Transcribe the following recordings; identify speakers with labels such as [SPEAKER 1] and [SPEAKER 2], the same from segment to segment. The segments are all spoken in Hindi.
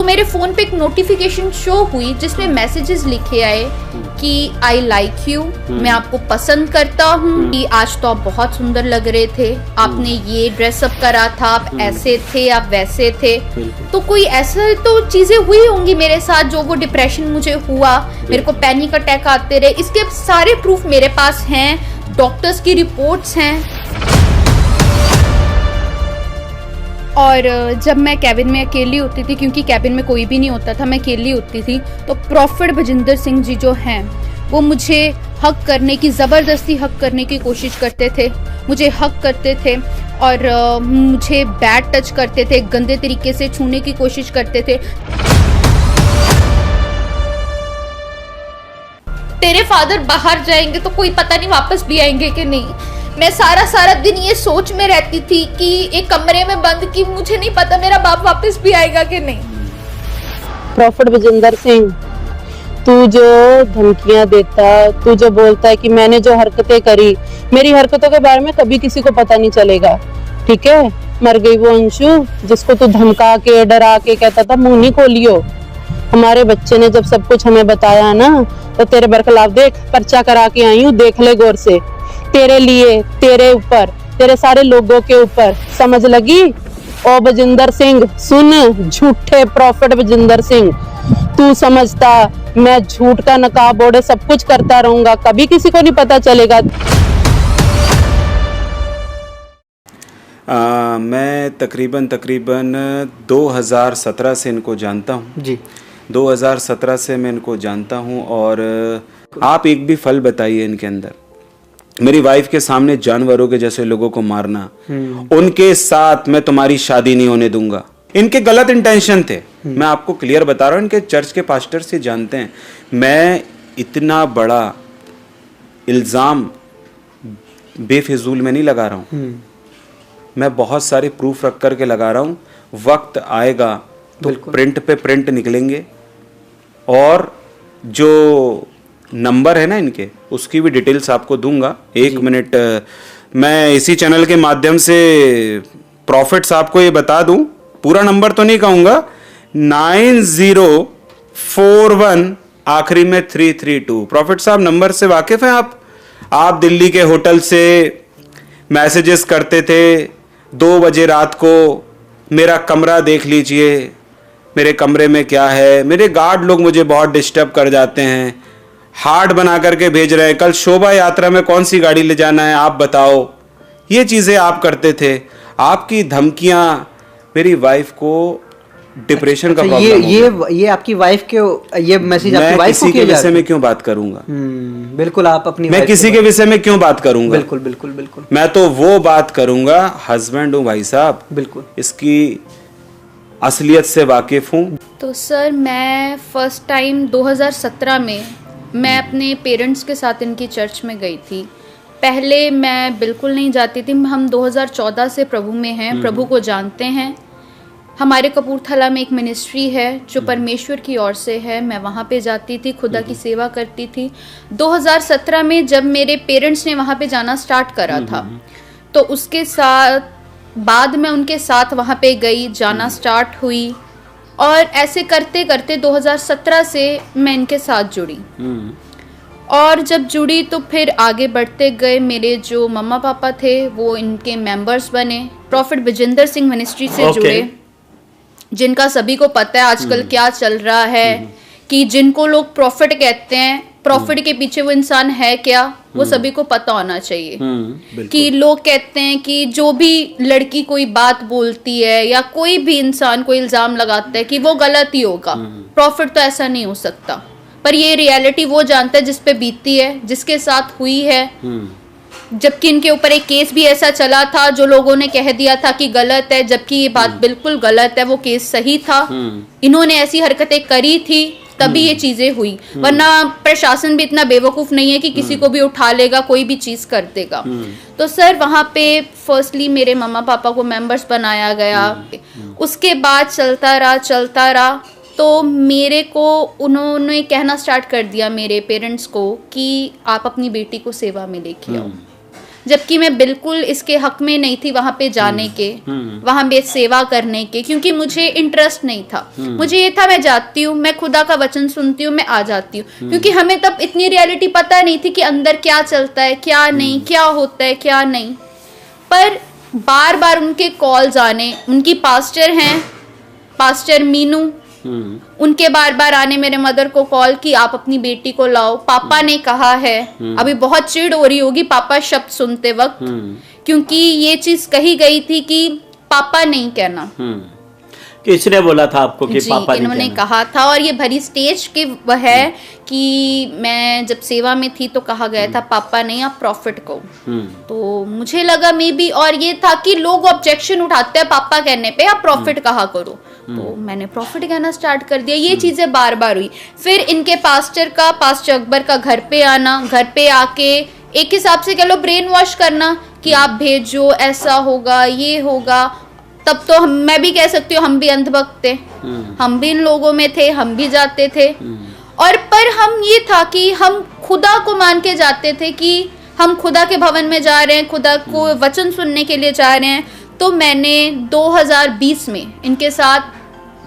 [SPEAKER 1] तो मेरे फ़ोन पे एक नोटिफिकेशन शो हुई जिसमें मैसेजेस लिखे आए कि आई लाइक यू, मैं आपको पसंद करता हूँ, कि आज तो आप बहुत सुंदर लग रहे थे, आपने ये ड्रेसअप करा था, आप ऐसे थे, आप वैसे थे। तो कोई ऐसा तो चीज़ें हुई होंगी मेरे साथ जो वो डिप्रेशन मुझे हुआ, मेरे को पैनिक अटैक आते रहे। इसके सारे प्रूफ मेरे पास हैं, डॉक्टर्स की रिपोर्ट्स हैं। और जब मैं कैबिन में अकेली होती थी, क्योंकि कैबिन में कोई भी नहीं होता था, मैं अकेली होती थी, तो प्रॉफिट बजिंदर सिंह जी जो हैं वो मुझे हक करने की, ज़बरदस्ती हक करने की कोशिश करते थे, मुझे हक करते थे और मुझे बैड टच करते थे, गंदे तरीके से छूने की कोशिश करते थे। तेरे फादर बाहर जाएंगे तो कोई पता नहीं वापस भी आएंगे कि नहीं। मैं सारा दिन ये सोच में रहती थी कि एक कमरे में बंद, कि मुझे नहीं पता मेरा बाप वापस भी आएगा कि नहीं।
[SPEAKER 2] प्रॉफिट बजिंदर सिंह, तू जो धमकियां देता, तू जो बोलता है कि मैंने जो हरकतें करी, मेरी हरकतों के बारे में कभी किसी को पता नहीं चलेगा, ठीक है। मर गई वो अंशु जिसको तू धमका के डरा के कहता था मुंह नहीं खोलियो। हमारे बच्चे ने जब सब कुछ हमें बताया ना, तो तेरे बरखिलाफ देख पर्चा करा के आई हूँ, देख ले गौर से, तेरे लिए, तेरे ऊपर, तेरे सारे लोगों के ऊपर। समझ लगी? ओ बजिंदर सिंह सुन, झूठे प्रॉफिट बजिंदर सिंह, तू समझता मैं झूठ का नकाब ओढ़े सब कुछ करता रहूंगा, कभी किसी को नहीं पता चलेगा।
[SPEAKER 3] मैं तकरीबन 2017 से इनको जानता हूँ
[SPEAKER 4] जी।
[SPEAKER 3] 2017 से मैं इनको जानता हूँ। और आप एक भी फल बताइए इनके अंदर। मेरी वाइफ के सामने जानवरों के जैसे लोगों को मारना, उनके साथ मैं तुम्हारी शादी नहीं होने दूंगा, इनके गलत इंटेंशन थे। मैं आपको क्लियर बता रहा हूँ, इनके चर्च के पास्टर से जानते हैं। मैं इतना बड़ा इल्ज़ाम बेफिजूल में नहीं लगा रहा हूँ, मैं बहुत सारे प्रूफ रख करके लगा रहा हूँ। वक्त आएगा तो प्रिंट पे प्रिंट निकलेंगे, और जो नंबर है ना इनके, उसकी भी डिटेल्स आपको दूंगा। एक मिनट, मैं इसी चैनल के माध्यम से प्रॉफिट साहब को ये बता दूं, पूरा नंबर तो नहीं कहूँगा, 9041 आखिरी में 332। प्रॉफिट साहब नंबर से वाकिफ़ हैं आप दिल्ली के होटल से मैसेजेस करते थे 2 बजे रात को, मेरा कमरा देख लीजिए, मेरे कमरे में क्या है, मेरे गार्ड लोग मुझे बहुत डिस्टर्ब कर जाते हैं, हार्ट बना करके भेज रहे हैं, कल शोभा यात्रा में कौन सी गाड़ी ले जाना है आप बताओ। ये चीज़ें आप करते थे। आपकी धमकियां, मेरी वाइफ को डिप्रेशन का प्रॉब्लम
[SPEAKER 4] ये आपकी वाइफ के, ये मैसेज आपकी वाइफ को
[SPEAKER 3] किसी के विषय में क्यों बात करूंगा?
[SPEAKER 4] बिल्कुल, आप अपनी
[SPEAKER 3] मैं किसी के विषय में क्यों बात करूंगा?
[SPEAKER 4] बिल्कुल बिल्कुल बिल्कुल।
[SPEAKER 3] मैं तो वो बात करूंगा, हस्बैंड हूँ भाई साहब,
[SPEAKER 4] बिल्कुल
[SPEAKER 3] इसकी असलियत से वाकिफ हूँ।
[SPEAKER 1] तो सर, मैं फर्स्ट टाइम 2017 में मैं अपने पेरेंट्स के साथ इनकी चर्च में गई थी। पहले मैं बिल्कुल नहीं जाती थी। हम 2014 से प्रभु में हैं, प्रभु को जानते हैं। हमारे कपूरथला में एक मिनिस्ट्री है जो परमेश्वर की ओर से है, मैं वहाँ पे जाती थी, खुदा की सेवा करती थी। 2017 में जब मेरे पेरेंट्स ने वहाँ पे जाना स्टार्ट करा था, तो उसके साथ बाद मैं उनके साथ वहाँ पे गई, जाना स्टार्ट हुई, और ऐसे करते करते 2017 से मैं इनके साथ जुड़ी। और जब जुड़ी तो फिर आगे बढ़ते गए। मेरे जो मम्मा पापा थे वो इनके मेंबर्स बने, प्रॉफिट बजिंदर सिंह मिनिस्ट्री से जुड़े, जिनका सभी को पता है आजकल क्या चल रहा है, कि जिनको लोग प्रॉफिट कहते हैं, प्रॉफिट के पीछे वो इंसान है क्या, वो सभी को पता होना चाहिए। कि लोग कहते हैं कि जो भी लड़की कोई बात बोलती है या कोई भी इंसान कोई इल्जाम लगाता है कि वो गलत ही होगा, प्रॉफिट तो ऐसा नहीं हो सकता। पर ये रियलिटी वो जानता है जिस पे बीतती है, जिसके साथ हुई है। जबकि इनके ऊपर एक केस भी ऐसा चला था जो लोगों ने कह दिया था कि गलत है, जबकि ये बात बिल्कुल गलत है, वो केस सही था। इन्होंने ऐसी हरकतें करी थी तभी ये चीजें हुई, वरना प्रशासन भी इतना बेवकूफ नहीं है कि किसी को भी उठा लेगा, कोई भी चीज कर देगा। तो सर, वहाँ पे फर्स्टली मेरे मम्मा पापा को मेंबर्स बनाया गया, उसके बाद चलता रहा। तो मेरे को उन्होंने कहना स्टार्ट कर दिया, मेरे पेरेंट्स को, कि आप अपनी बेटी को सेवा में लेके आओ। जबकि मैं बिल्कुल इसके हक में नहीं थी वहां पे जाने के, वहां पे सेवा करने के, क्योंकि मुझे इंटरेस्ट नहीं था। मुझे ये था मैं जाती हूँ, मैं खुदा का वचन सुनती हूँ, मैं आ जाती हूँ, क्योंकि हमें तब इतनी रियलिटी पता नहीं थी कि अंदर क्या चलता है, क्या नहीं, क्या होता है, क्या नहीं। पर बार बार उनके कॉल्स आने, उनकी पास्टर हैं, पास्टर मीनू, उनके बार बार आने मेरे मदर को कॉल कि आप अपनी बेटी को लाओ, पापा ने कहा है। अभी बहुत चिढ़ हो रही होगी पापा शब्द सुनते वक्त, क्योंकि ये चीज कही गई थी कि पापा नहीं कहना।
[SPEAKER 5] किसने बोला था आपको कि
[SPEAKER 1] जी,
[SPEAKER 5] पापा नहीं
[SPEAKER 1] इन्होंने
[SPEAKER 5] कहना?
[SPEAKER 1] कहा था, और ये भरी स्टेज के वह है कि मैं जब सेवा में थी तो कहा गया था पापा नहीं, आप प्रॉफिट को। तो मुझे लगा मे बी, और ये था कि लोग ऑब्जेक्शन उठाते हैं पापा कहने पे, आप प्रॉफिट कहा करो। तो मैंने प्रॉफिट कहना स्टार्ट कर दिया। ये चीजें बार बार हुई। फिर इनके पास्टर अकबर का घर पे आना, घर पे आके एक हिसाब से कह लो ब्रेन वॉश करना कि आप भेजो, ऐसा होगा, ये होगा। तब तो मैं भी कह सकती हूँ हम भी अंधभक्त थे, हम भी इन लोगों में थे, हम भी जाते थे। और पर हम ये था कि हम खुदा को मान के जाते थे कि हम खुदा के भवन में जा रहे हैं, खुदा को वचन सुनने के लिए जा रहे हैं। तो मैंने 2020 में इनके साथ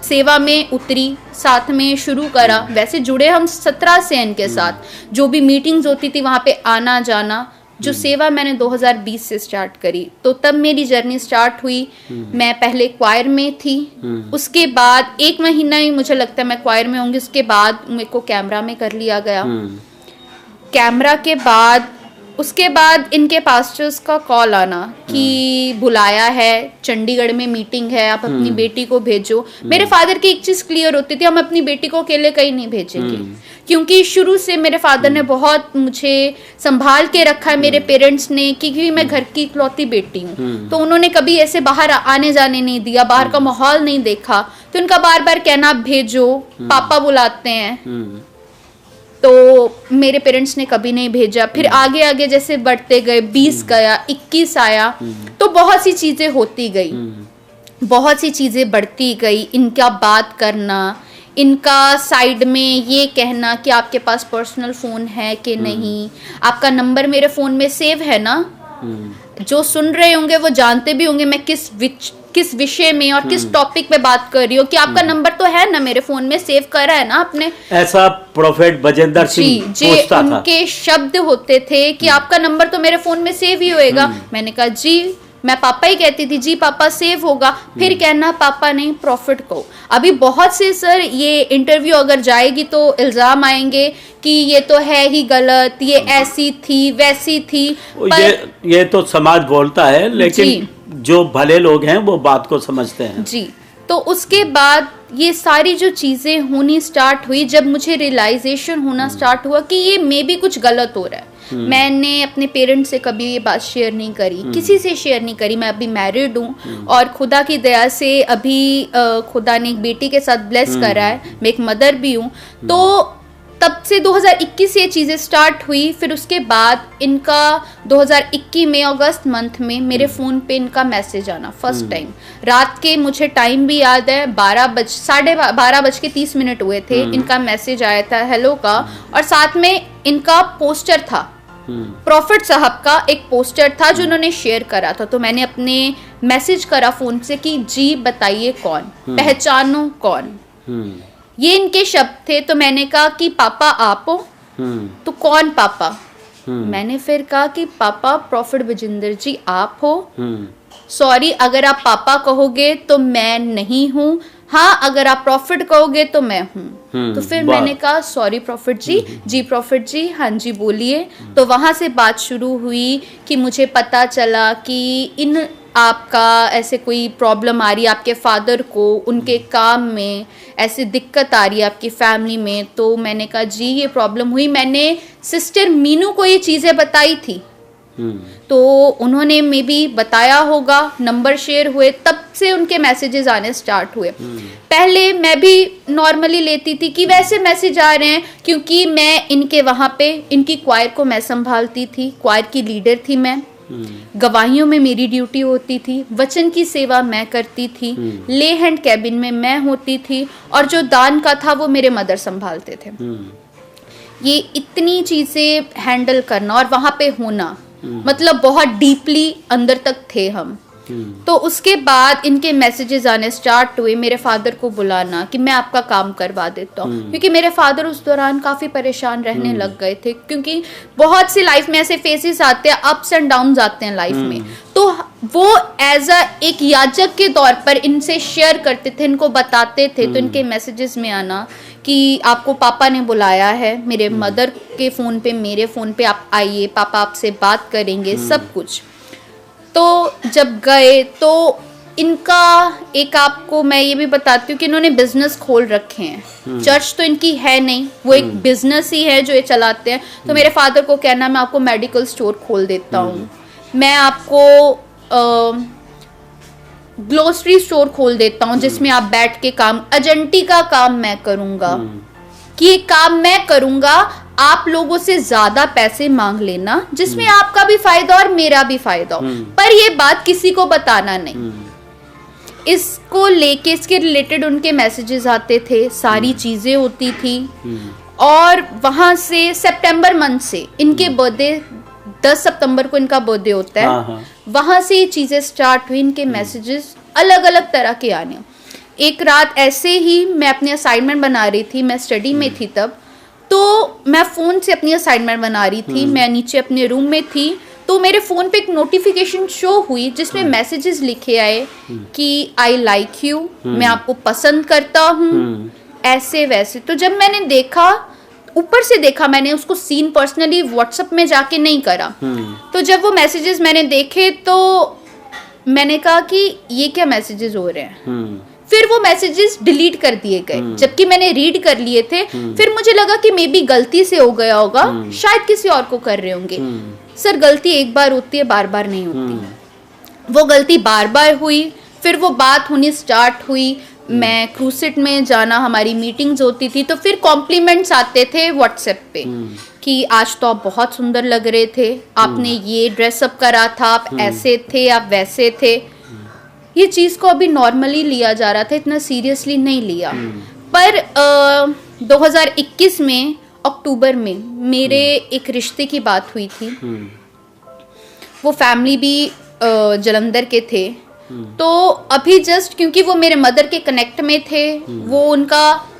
[SPEAKER 1] सेवा में उतरी, साथ में शुरू करा। वैसे जुड़े हम 17 से इनके साथ, जो भी मीटिंग्स होती थी वहां पे आना जाना। जो सेवा मैंने 2020 से स्टार्ट करी, तो तब मेरी जर्नी स्टार्ट हुई। मैं पहले क्वायर में थी, उसके बाद 1 महीना ही मुझे लगता है मैं क्वायर में होंगी, उसके बाद मेरे को कैमरा में कर लिया गया। कैमरा के बाद उसके बाद इनके पास्टर्स का कॉल आना कि बुलाया है, चंडीगढ़ में मीटिंग है, आप अपनी बेटी को भेजो। मेरे फादर की एक चीज क्लियर होती थी, हम अपनी बेटी को अकेले कहीं नहीं भेजेंगे, क्योंकि शुरू से मेरे फादर ने बहुत मुझे संभाल के रखा है, मेरे पेरेंट्स ने, क्योंकि मैं घर की इकलौती बेटी हूँ। तो उन्होंने कभी ऐसे बाहर आने जाने नहीं दिया, बाहर का माहौल नहीं देखा। तो उनका बार बार कहना आप भेजो, पापा बुलाते हैं। तो मेरे पेरेंट्स ने कभी नहीं भेजा। फिर आगे आगे जैसे बढ़ते गए, 20 गया, 21 आया, तो बहुत सी चीजें होती गई, बहुत सी चीजें बढ़ती गई। इनका बात करना, इनका साइड में ये कहना कि आपके पास पर्सनल फोन है कि नहीं, आपका नंबर मेरे फोन में सेव है ना। जो सुन रहे होंगे वो जानते भी होंगे मैं किस विषय में और किस टॉपिक पे बात कर रही हूँ, कि आपका नंबर तो है ना मेरे फोन में, सेव करा है ना आपने।
[SPEAKER 5] ऐसा प्रोफेट बजेंद्र सिंह पूछता था।
[SPEAKER 1] उनके शब्द होते थे कि आपका नंबर तो मेरे फोन में सेव ही होएगा। मैंने कहा जी, मैं पापा ही कहती थी, जी पापा सेव होगा। फिर कहना पापा नहीं, प्रॉफिट को। अभी बहुत से सर ये इंटरव्यू अगर जाएगी तो इल्जाम आएंगे कि ये तो है ही गलत, ये ऐसी थी वैसी थी।
[SPEAKER 5] ये तो समाज बोलता है, लेकिन जो भले लोग हैं वो बात को समझते हैं।
[SPEAKER 1] जी, तो उसके बाद ये सारी जो चीजें होनी स्टार्ट हुई, जब मुझे रियलाइजेशन होना स्टार्ट हुआ कि ये मे भी कुछ गलत हो रहा है। मैंने अपने पेरेंट्स से कभी ये बात शेयर नहीं करी, किसी से शेयर नहीं करी। मैं अभी मैरिड हूँ और खुदा की दया से अभी खुदा ने एक बेटी के साथ ब्लेस करा है, मैं एक मदर भी हूँ। तो तब से 2021 से ये चीज़ें स्टार्ट हुई। फिर उसके बाद इनका 2021 में अगस्त मंथ में मेरे फ़ोन पे इनका मैसेज आना फर्स्ट टाइम। रात के, मुझे टाइम भी याद है, 12:30 हुए थे। इनका मैसेज आया था हेलो का, और साथ में इनका पोस्टर था, प्रॉफिट साहब का एक पोस्टर था जो उन्होंने शेयर करा था। तो मैंने अपने मैसेज करा फ़ोन से कि जी बताइए कौन, पहचानो कौन। ये इनके शब्द थे। तो मैंने कहा कि पापा आप हो? तो कौन पापा? मैंने फिर कहा कि पापा प्रॉफिट विजेंद्र जी आप हो? सॉरी, अगर आप पापा कहोगे तो मैं नहीं हूँ, हाँ अगर आप प्रॉफिट कहोगे तो मैं हूँ। तो फिर मैंने कहा सॉरी प्रॉफिट जी, जी प्रॉफिट जी, हाँ जी बोलिए। तो वहां से बात शुरू हुई कि मुझे पता चला कि आपका ऐसे कोई प्रॉब्लम आ रही है, आपके फादर को उनके काम में ऐसी दिक्कत आ रही है आपकी फैमिली में। तो मैंने कहा जी ये प्रॉब्लम हुई। मैंने सिस्टर मीनू को ये चीज़ें बताई थी, तो उन्होंने मे बी बताया होगा, नंबर शेयर हुए, तब से उनके मैसेजेस आने स्टार्ट हुए। पहले मैं भी नॉर्मली लेती थी कि वैसे मैसेज आ रहे हैं, क्योंकि मैं इनके वहाँ पे इनकी क्वायर को मैं संभालती थी, क्वायर की लीडर थी मैं। गवाहियों में मेरी ड्यूटी होती थी, वचन की सेवा मैं करती थी, ले हैंड कैबिन में मैं होती थी, और जो दान का था वो मेरे मदर संभालते थे। ये इतनी चीजें हैंडल करना और वहां पे होना, मतलब बहुत डीपली अंदर तक थे हम। तो उसके बाद इनके मैसेजेस आने स्टार्ट हुए, मेरे फादर को बुलाना कि मैं आपका काम करवा देता हूँ, क्योंकि मेरे फादर उस दौरान काफ़ी परेशान रहने लग गए थे, क्योंकि बहुत सी लाइफ में ऐसे फेसेस आते हैं, अप्स एंड डाउन्स आते हैं लाइफ में। तो वो एज अ एक याजक के तौर पर इनसे शेयर करते थे, इनको बताते थे। तो इनके मैसेजेस में आना कि आपको पापा ने बुलाया है, मेरे मदर के फ़ोन पे, मेरे फ़ोन पे आप आइए, पापा आपसे बात करेंगे, सब कुछ। तो जब गए तो इनका एक, आपको मैं ये भी बताती हूँ कि इन्होंने बिजनेस खोल रखे हैं। चर्च तो इनकी है नहीं, वो एक बिजनेस ही है जो ये चलाते हैं। तो मेरे फादर को कहना मैं आपको मेडिकल स्टोर खोल देता हूँ, मैं आपको ग्लोसरी स्टोर खोल देता हूँ जिसमें आप बैठ के काम, एजेंटी का काम मैं करूँगा, कि ये काम मैं करूँगा, आप लोगों से ज्यादा पैसे मांग लेना जिसमें आपका भी फायदा और मेरा भी फायदा हो, पर ये बात किसी को बताना नहीं। इसको लेके, इसके रिलेटेड उनके मैसेजेस आते थे, सारी चीजें होती थी। और वहां से सितंबर मंथ से इनके बर्थडे 10 सितंबर को इनका बर्थडे होता है, वहां से ये चीजें स्टार्ट हुई, इनके मैसेजेस अलग अलग तरह के आने। एक रात ऐसे ही मैं अपनी असाइनमेंट बना रही थी, मैं स्टडी में थी तब, तो मैं फ़ोन से अपनी असाइनमेंट बना रही थी, मैं नीचे अपने रूम में थी, तो मेरे फ़ोन पे एक नोटिफिकेशन शो हुई जिसमें मैसेजेस लिखे आए कि आई लाइक यू, मैं आपको पसंद करता हूँ, ऐसे वैसे। तो जब मैंने देखा, ऊपर से देखा मैंने, उसको सीन पर्सनली व्हाट्सएप में जाके नहीं करा। तो जब वो मैसेजेस मैंने देखे तो मैंने कहा कि ये क्या मैसेजेस हो रहे हैं। फिर वो मैसेजेस डिलीट कर दिए गए, जबकि मैंने रीड कर लिए थे। फिर मुझे लगा कि मे बी गलती से हो गया होगा, शायद किसी और को कर रहे होंगे। सर, गलती एक बार होती है, बार बार नहीं होती। वो गलती बार बार हुई, फिर वो बात होनी स्टार्ट हुई। मैं क्रूसिट में जाना, हमारी मीटिंग्स होती थी, तो फिर कॉम्प्लीमेंट्स आते थे व्हाट्सएप पे कि आज तो आप बहुत सुंदर लग रहे थे, आपने ये ड्रेसअप करा था, आप ऐसे थे, आप वैसे थे। ये चीज़ को अभी नॉर्मली लिया जा रहा था, इतना सीरियसली नहीं लिया। पर 2021 में अक्टूबर में मेरे एक रिश्ते की बात हुई थी। वो फैमिली भी जलंधर के थे, तो अभी जस्ट क्योंकि वो मेरे मदर के कनेक्ट में थे, वो उनका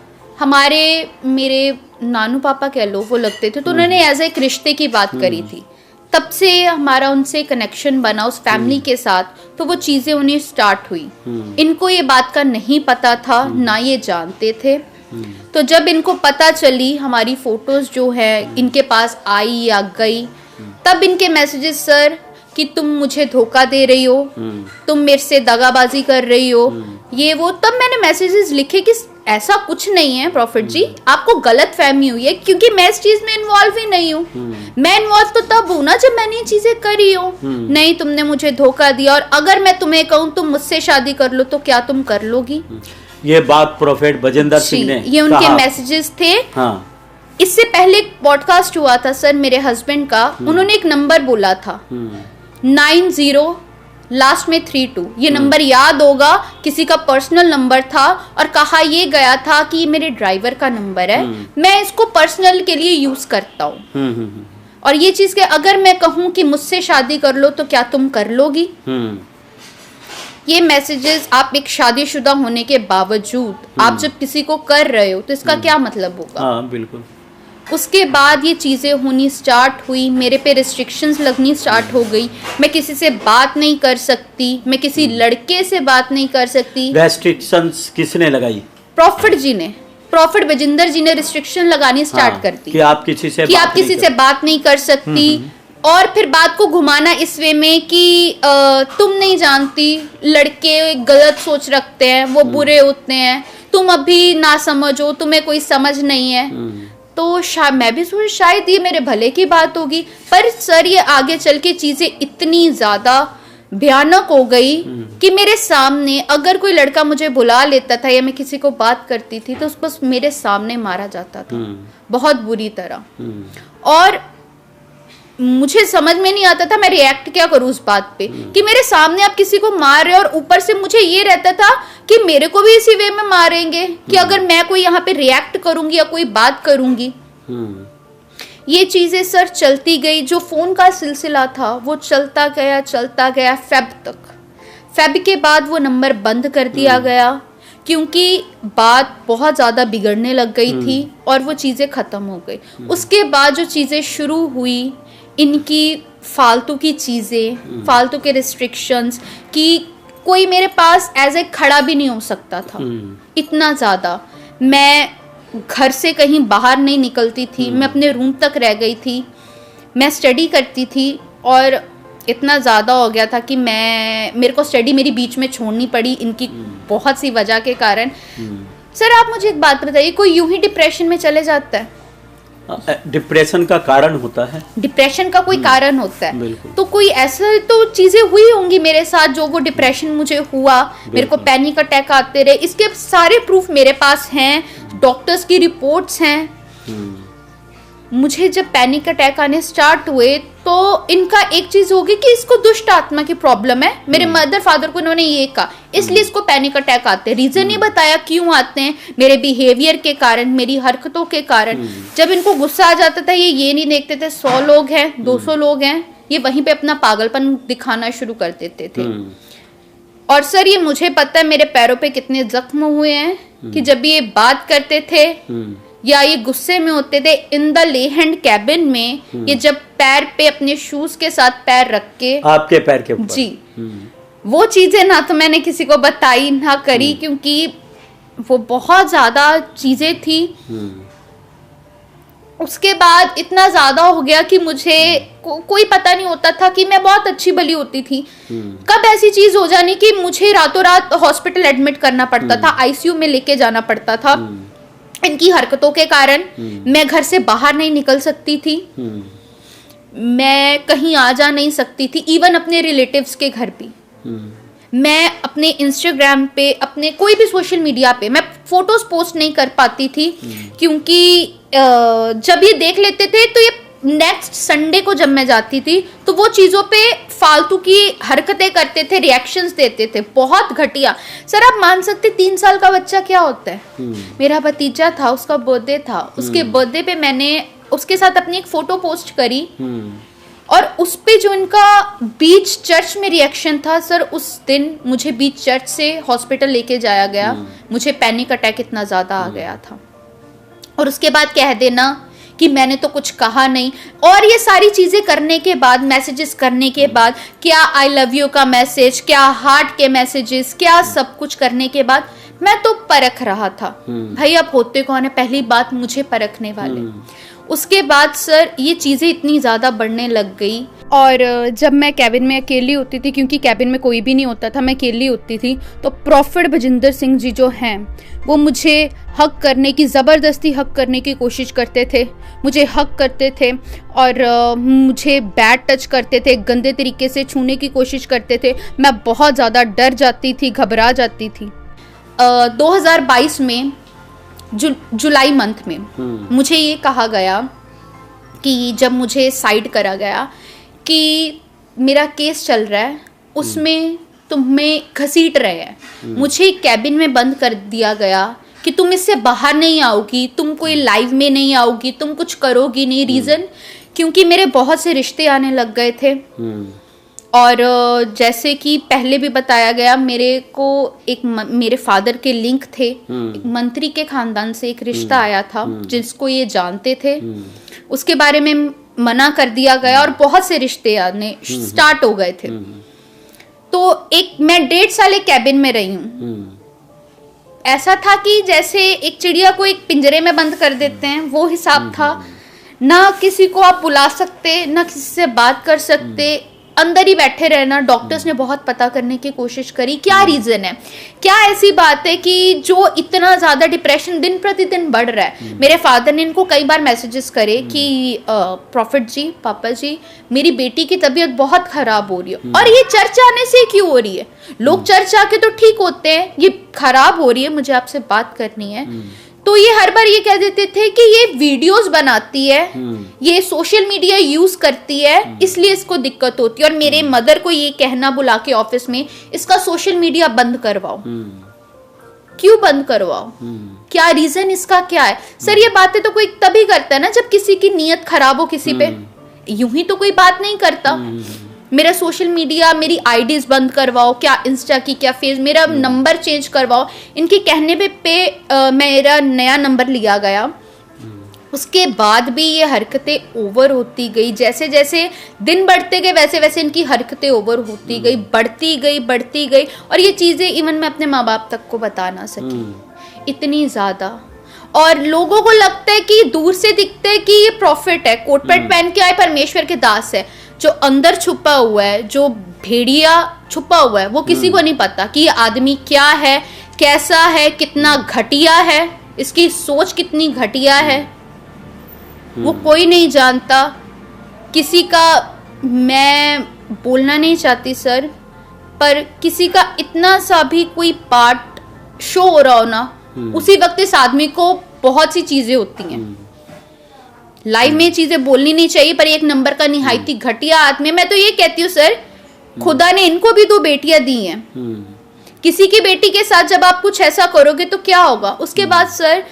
[SPEAKER 1] मेरे नानू पापा कह लो वो लगते थे, तो उन्होंने एज एक रिश्ते की बात करी थी। तब से हमारा उनसे कनेक्शन बना उस फैमिली के साथ, तो वो चीज़ें उन्हें स्टार्ट हुई। इनको ये बात का नहीं पता था, ना ये जानते थे। तो जब इनको पता चली हमारी फोटोज जो है इनके पास आई या गई, तब इनके मैसेजेस, सर कि तुम मुझे धोखा दे रही हो, तुम मेरे से दगाबाजी कर रही हो, ये वो। तब मैंने मैसेजेस लिखे कि ऐसा कुछ नहीं है प्रॉफिट जी, आपको गलत फहमी हुई है, क्योंकि मैं इस चीज में इन्वॉल्व ही नहीं हूँ। मैं इन्वॉल्व तो तब हूँ ना जब मैंने ये चीजें करी हो। नहीं, तुमने मुझे धोखा दिया, और अगर मैं तुम्हें कहूँ तुम मुझसे शादी कर लो तो क्या तुम कर लोगी?
[SPEAKER 5] ये बात प्रोफेट बजिंदर सिंह ने,
[SPEAKER 1] ये उनके मैसेजेस थे।
[SPEAKER 5] हाँ।
[SPEAKER 1] इससे पहले एक पॉडकास्ट हुआ था सर मेरे हस्बैंड का, उन्होंने एक नंबर बोला था 90 लास्ट में 32, ये नंबर याद होगा, किसी का पर्सनल नंबर था, और कहा ये गया था कि ये मेरे ड्राइवर का नंबर है, मैं इसको पर्सनल के लिए यूज करता हूँ। और ये चीज के अगर मैं कहूँ कि मुझसे शादी कर लो तो क्या तुम कर लोगी? ये मैसेजेस आप एक शादीशुदा होने के बावजूद आप जब किसी को कर रहे हो तो इसका क्या मतलब होगा?
[SPEAKER 5] हाँ, बिल्कुल।
[SPEAKER 1] उसके बाद ये चीज़ें होनी स्टार्ट हुई, मेरे पे रिस्ट्रिक्शंस लगनी स्टार्ट हो गई। मैं किसी से बात नहीं कर सकती, मैं किसी लड़के से बात नहीं कर सकती।
[SPEAKER 5] रेस्ट्रिक्शंस किसने लगाई?
[SPEAKER 1] प्रॉफिट जी ने, प्रॉफिट बजिंदर जी ने रिस्ट्रिक्शन लगानी स्टार्ट कर दी
[SPEAKER 5] कि आप किसी से
[SPEAKER 1] बात नहीं कर सकती। और फिर बात को घुमाना इस वे में कि तुम नहीं जानती, लड़के गलत सोच रखते हैं, वो बुरे होते हैं, तुम अभी ना समझो, तुम्हें कोई समझ नहीं है। तो मैं भी सोच शायद ये मेरे भले की बात होगी, पर सर ये आगे चल के चीजें इतनी ज्यादा भयानक हो गई कि मेरे सामने अगर कोई लड़का मुझे बुला लेता था या मैं किसी को बात करती थी तो उसको मेरे सामने मारा जाता था, बहुत बुरी तरह। और मुझे समझ में नहीं आता था मैं रिएक्ट क्या करूं उस बात पे कि मेरे सामने आप किसी को मार रहे हो, और ऊपर से मुझे ये रहता था कि मेरे को भी इसी वे में मारेंगे कि अगर मैं कोई यहाँ पे रिएक्ट करूंगी या कोई बात करूंगी। ये चीज़ें सर चलती गई, जो फ़ोन का सिलसिला था वो चलता गया फेब तक। फेब के बाद वो नंबर बंद कर दिया गया क्योंकि बात बहुत ज़्यादा बिगड़ने लग गई थी और वो चीज़ें ख़त्म हो गई। उसके बाद जो चीज़ें शुरू हुई, इनकी फालतू की चीज़ें, फालतू के रिस्ट्रिक्शंस, कि कोई मेरे पास एज ए खड़ा भी नहीं हो सकता था, इतना ज़्यादा। मैं घर से कहीं बाहर नहीं निकलती थी, मैं अपने रूम तक रह गई थी, मैं स्टडी करती थी और इतना ज़्यादा हो गया था कि मेरे को स्टडी मेरी बीच में छोड़नी पड़ी इनकी बहुत सी वजह के कारण। सर आप मुझे एक बात बताइए, कोई यूं ही डिप्रेशन में चले जाता है?
[SPEAKER 5] डिप्रेशन का कारण होता है,
[SPEAKER 1] डिप्रेशन का कोई कारण होता है,
[SPEAKER 5] बिल्कुल।
[SPEAKER 1] तो कोई ऐसा तो चीजें हुई होंगी मेरे साथ जो वो डिप्रेशन मुझे हुआ, मेरे को पैनिक अटैक आते रहे, इसके सारे प्रूफ मेरे पास हैं, डॉक्टर्स की रिपोर्ट्स हैं। मुझे जब पैनिक अटैक आने स्टार्ट हुए तो इनका एक चीज होगी कि इसको दुष्ट आत्मा की प्रॉब्लम है। मेरे मदर फादर को इन्होंने ये कहा, इसलिए इसको पैनिक अटैक आते हैं। रीजन नहीं बताया क्यों आते हैं, मेरे बिहेवियर के कारण, मेरी हरकतों के कारण। जब इनको गुस्सा आ जाता था, ये नहीं देखते थे 100 लोग हैं 200 लोग हैं, ये वहीं पे अपना पागलपन दिखाना शुरू कर देते थे। और सर ये मुझे पता है मेरे पैरों पे कितने जख्म हुए हैं कि जब ये बात करते थे या ये गुस्से में होते थे इन द ले हैंड कैबिन में, ये जब पैर पे अपने शूज के साथ पैर रख के, आपके पैर के ऊपर, जी, वो चीजें ना तो मैंने किसी को बताई ना करी क्योंकि वो बहुत ज्यादा चीजें थी। उसके बाद इतना ज्यादा हो गया कि मुझे कोई पता नहीं होता था कि मैं बहुत अच्छी भली होती थी, कब ऐसी चीज हो जानी कि मुझे रातों रात हॉस्पिटल एडमिट करना पड़ता था, आईसीयू में लेके जाना पड़ता था। इनकी हरकतों के कारण मैं घर से बाहर नहीं निकल सकती थी, मैं कहीं आ जा नहीं सकती थी, इवन अपने रिलेटिव्स के घर भी। मैं अपने इंस्टाग्राम पे, अपने कोई भी सोशल मीडिया पे मैं फोटोज पोस्ट नहीं कर पाती थी क्योंकि जब ये देख लेते थे तो ये नेक्स्ट संडे को जब मैं जाती थी तो वो चीज़ों पे फालतू की हरकतें करते थे, रिएक्शंस देते थे, बहुत घटिया। सर आप मान सकते 3 साल का बच्चा क्या होता है। मेरा भतीजा था, उसका बर्थडे था, उसके बर्थडे पे मैंने उसके साथ अपनी एक फोटो पोस्ट करी और उस पे जो इनका बीच चर्च में रिएक्शन था, सर उस दिन मुझे बीच चर्च से हॉस्पिटल लेके जाया गया, मुझे पैनिक अटैक इतना ज़्यादा आ गया था। और उसके बाद कह देना कि मैंने तो कुछ कहा नहीं, और ये सारी चीजें करने के बाद, मैसेजेस करने के बाद, क्या आई लव यू का मैसेज, क्या हार्ट के मैसेजेस, क्या सब कुछ करने के बाद मैं तो परख रहा था भाई अब होते कौन है, पहली बात मुझे परखने वाले। उसके बाद सर ये चीज़ें इतनी ज़्यादा बढ़ने लग गई और जब मैं कैबिन में अकेली होती थी, क्योंकि कैबिन में कोई भी नहीं होता था, मैं अकेली होती थी, तो प्रॉफिट भजिंदर सिंह जी जो हैं वो मुझे हक करने की, ज़बरदस्ती हक करने की कोशिश करते थे, मुझे हक करते थे और मुझे बैड टच करते थे, गंदे तरीके से छूने की कोशिश करते थे। मैं बहुत ज़्यादा डर जाती थी, घबरा जाती थी। 2022 में जुलाई मंथ में मुझे ये कहा गया कि जब मुझे साइड करा गया कि मेरा केस चल रहा है, उसमें तुम्हें घसीट रहे हैं, मुझे कैबिन में बंद कर दिया गया कि तुम इससे बाहर नहीं आओगी, तुम कोई लाइव में नहीं आओगी, तुम कुछ करोगी नहीं। रीज़न क्योंकि मेरे बहुत से रिश्ते आने लग गए थे और जैसे कि पहले भी बताया गया, मेरे को मेरे फादर के लिंक थे, एक मंत्री के खानदान से एक रिश्ता आया था जिसको ये जानते थे, उसके बारे में मना कर दिया गया और बहुत से रिश्ते आने स्टार्ट हो गए थे। तो मैं 1.5 साल एक कैबिन में रही हूँ। ऐसा था कि जैसे एक चिड़िया को एक पिंजरे में बंद कर देते हैं, वो हिसाब था। ना किसी को आप बुला सकते, ना किसी से बात कर सकते, अंदर ही बैठे रहना। डॉक्टर्स ने बहुत पता करने की कोशिश करी क्या रीजन है, क्या ऐसी बात है कि जो इतना ज्यादा डिप्रेशन दिन प्रतिदिन बढ़ रहा है। मेरे फादर ने इनको कई बार मैसेजेस करे कि प्रॉफिट जी, पापा जी, मेरी बेटी की तबीयत बहुत खराब हो रही है। और ये चर्च आने से क्यों हो रही है? लोग चर्च आके तो ठीक होते हैं, ये खराब हो रही है, मुझे आपसे बात करनी है। तो ये हर बार ये कह देते थे कि ये वीडियोस बनाती है, ये सोशल मीडिया यूज करती है, इसलिए इसको दिक्कत होती है। और मेरे मदर को ये कहना बुला के ऑफिस में, इसका सोशल मीडिया बंद करवाओ। क्यों बंद करवाओ, क्या रीजन इसका क्या है? सर ये बातें तो कोई तभी करता है ना जब किसी की नीयत खराब हो किसी पे, यूं ही तो कोई बात नहीं करता। मेरा सोशल मीडिया, मेरी आईडीज बंद करवाओ, क्या इंस्टा की क्या फेस, मेरा नंबर चेंज करवाओ, इनके कहने पे मेरा नया नंबर लिया गया। उसके बाद भी ये हरकतें ओवर होती गई, जैसे जैसे दिन बढ़ते गए वैसे वैसे इनकी हरकतें ओवर होती गई, बढ़ती गई और ये चीज़ें इवन मैं अपने माँ बाप तक को बता ना सकी, इतनी ज़्यादा। और लोगों को लगता है कि दूर से दिखता है कि ये प्रॉफिट है, कोट पैंट पहन के आए परमेश्वर के दास है, जो अंदर छुपा हुआ है, जो भेड़िया छुपा हुआ है, वो किसी को नहीं पता कि ये आदमी क्या है, कैसा है, कितना घटिया है, इसकी सोच कितनी घटिया है, वो कोई नहीं जानता। किसी का, मैं बोलना नहीं चाहती सर, पर किसी का इतना सा भी कोई पार्ट शो हो रहा हो ना, उसी वक्त इस आदमी को बहुत सी चीजें होती हैं। लाइव में चीजें बोलनी नहीं चाहिए, पर एक नंबर का निहायती घटिया आदमी। मैं तो ये कहती हूँ सर, खुदा ने इनको भी 2 बेटियां दी हैं। किसी की बेटी के साथ जब आप कुछ ऐसा करोगे तो क्या होगा? उसके बाद सर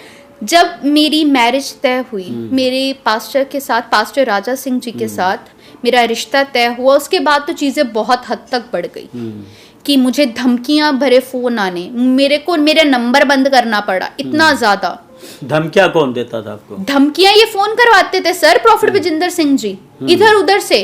[SPEAKER 1] जब मेरी मैरिज तय हुई, मेरे पास्टर के साथ, पास्टर राजा सिंह जी के साथ मेरा रिश्ता तय हुआ, उसके बाद तो चीज़ें बहुत हद तक बढ़ गई कि मुझे धमकियां भरे फोन आने, मेरे को मेरा नंबर बंद करना पड़ा, इतना ज़्यादा।
[SPEAKER 5] धमकियां कौन देता था आपको?
[SPEAKER 1] धमकियां ये फोन करवाते थे सर, प्रॉफिट विजेंद्र सिंह जी, इधर उधर से,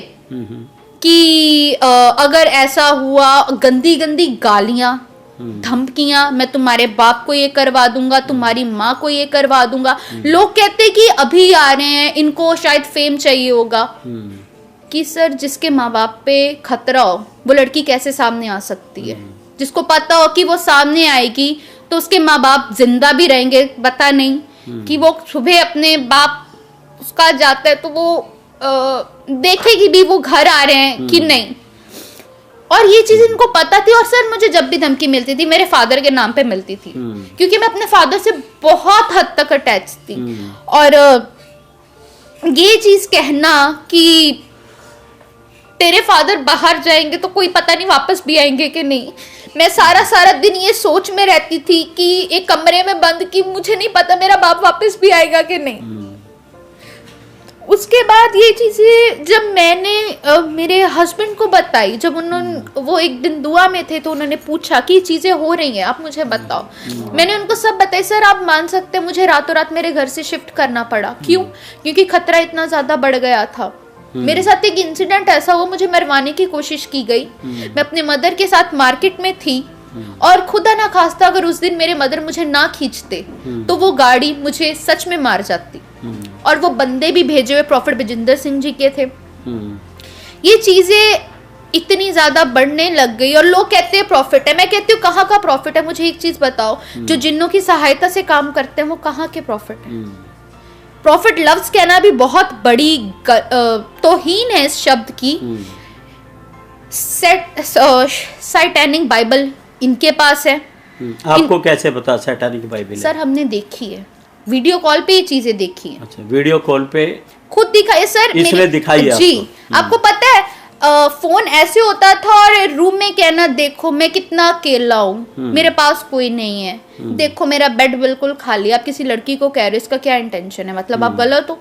[SPEAKER 1] कि अगर ऐसा हुआ, गंदी गंदी गालियां, धमकियां, मैं तुम्हारे बाप को ये करवा दूंगा, तुम्हारी माँ को ये करवा दूंगा। लोग कहते कि अभी आ रहे हैं, इनको शायद फेम चाहिए होगा। कि सर जिसके माँ बाप पे खतरा हो वो लड़की कैसे सामने आ सकती है? जिसको पता हो कि वो सामने आएगी तो उसके माँ बाप जिंदा भी रहेंगे, पता नहीं, कि वो सुबह अपने बाप उसका जाता है तो वो देखेगी भी वो घर आ रहे हैं कि नहीं। और ये चीज इनको पता थी। और सर मुझे जब भी धमकी मिलती थी मेरे फादर के नाम पे मिलती थी, क्योंकि मैं अपने फादर से बहुत हद तक अटैच थी। और ये चीज कहना कि तेरे फादर बाहर जाएंगे तो कोई पता नहीं वापस भी आएंगे कि नहीं, मैं सारा दिन ये सोच में रहती थी कि एक कमरे में बंद, कि मुझे नहीं पता मेरा बाप वापस भी आएगा कि नहीं। उसके बाद ये चीजें जब मैंने मेरे हस्बैंड को बताई, जब उन्होंने, वो एक दिन दुआ में थे तो उन्होंने पूछा कि चीजें हो रही हैं, आप मुझे बताओ। मैंने उनको सब बताई। सर आप मान सकते हैं मुझे रातों रात मेरे घर से शिफ्ट करना पड़ा। क्यों? क्योंकि खतरा इतना ज्यादा बढ़ गया था। मेरे साथ एक इंसिडेंट ऐसा हुआ, मुझे मरवाने की कोशिश की गई। मैं अपने मदर के साथ मार्केट में थी और खुदा ना खास्ता अगर उस दिन मेरे मदर मुझे ना खींचते तो वो गाड़ी मुझे सच में मार जाती। और वो बंदे भी भेजे हुए प्रॉफिट विजेंद्र सिंह जी के थे। ये चीजें इतनी ज्यादा बढ़ने लग गई और लोग कहते हैं प्रॉफिट है। मैं कहती हूँ कहाँ का प्रॉफिट है? मुझे एक चीज बताओ, जो जिन्नों की सहायता से काम करते हैं वो कहाँ के प्रॉफिट है? प्रॉफिट लफ्ज कहना भी बहुत बड़ी तौहीन है इस शब्द की। सैटेनिक बाइबल इनके पास है।
[SPEAKER 5] आपको कैसे पता सैटेनिक बाइबल है?
[SPEAKER 1] सर हमने देखी है, वीडियो कॉल पे ये चीजें देखी हैं।
[SPEAKER 5] अच्छा, वीडियो कॉल पे
[SPEAKER 1] खुद दिखाई सर,
[SPEAKER 5] इसने दिखाई
[SPEAKER 1] जी आपको पता है फोन ऐसे होता था और रूम में कहना देखो मैं कितना अकेला हूँ, मेरे पास कोई नहीं है, देखो मेरा बेड बिल्कुल खाली। आप किसी लड़की को कह रहे हो, इसका क्या इंटेंशन है? मतलब आप गलत हो।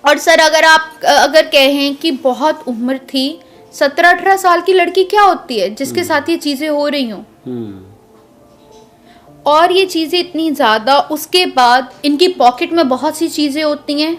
[SPEAKER 1] और सर अगर कहें कि बहुत उम्र थी, 17-18 साल की लड़की क्या होती है जिसके साथ ये चीजें हो रही हों? और ये चीजें इतनी ज्यादा, उसके बाद इनकी पॉकेट में बहुत सी चीजें होती हैं।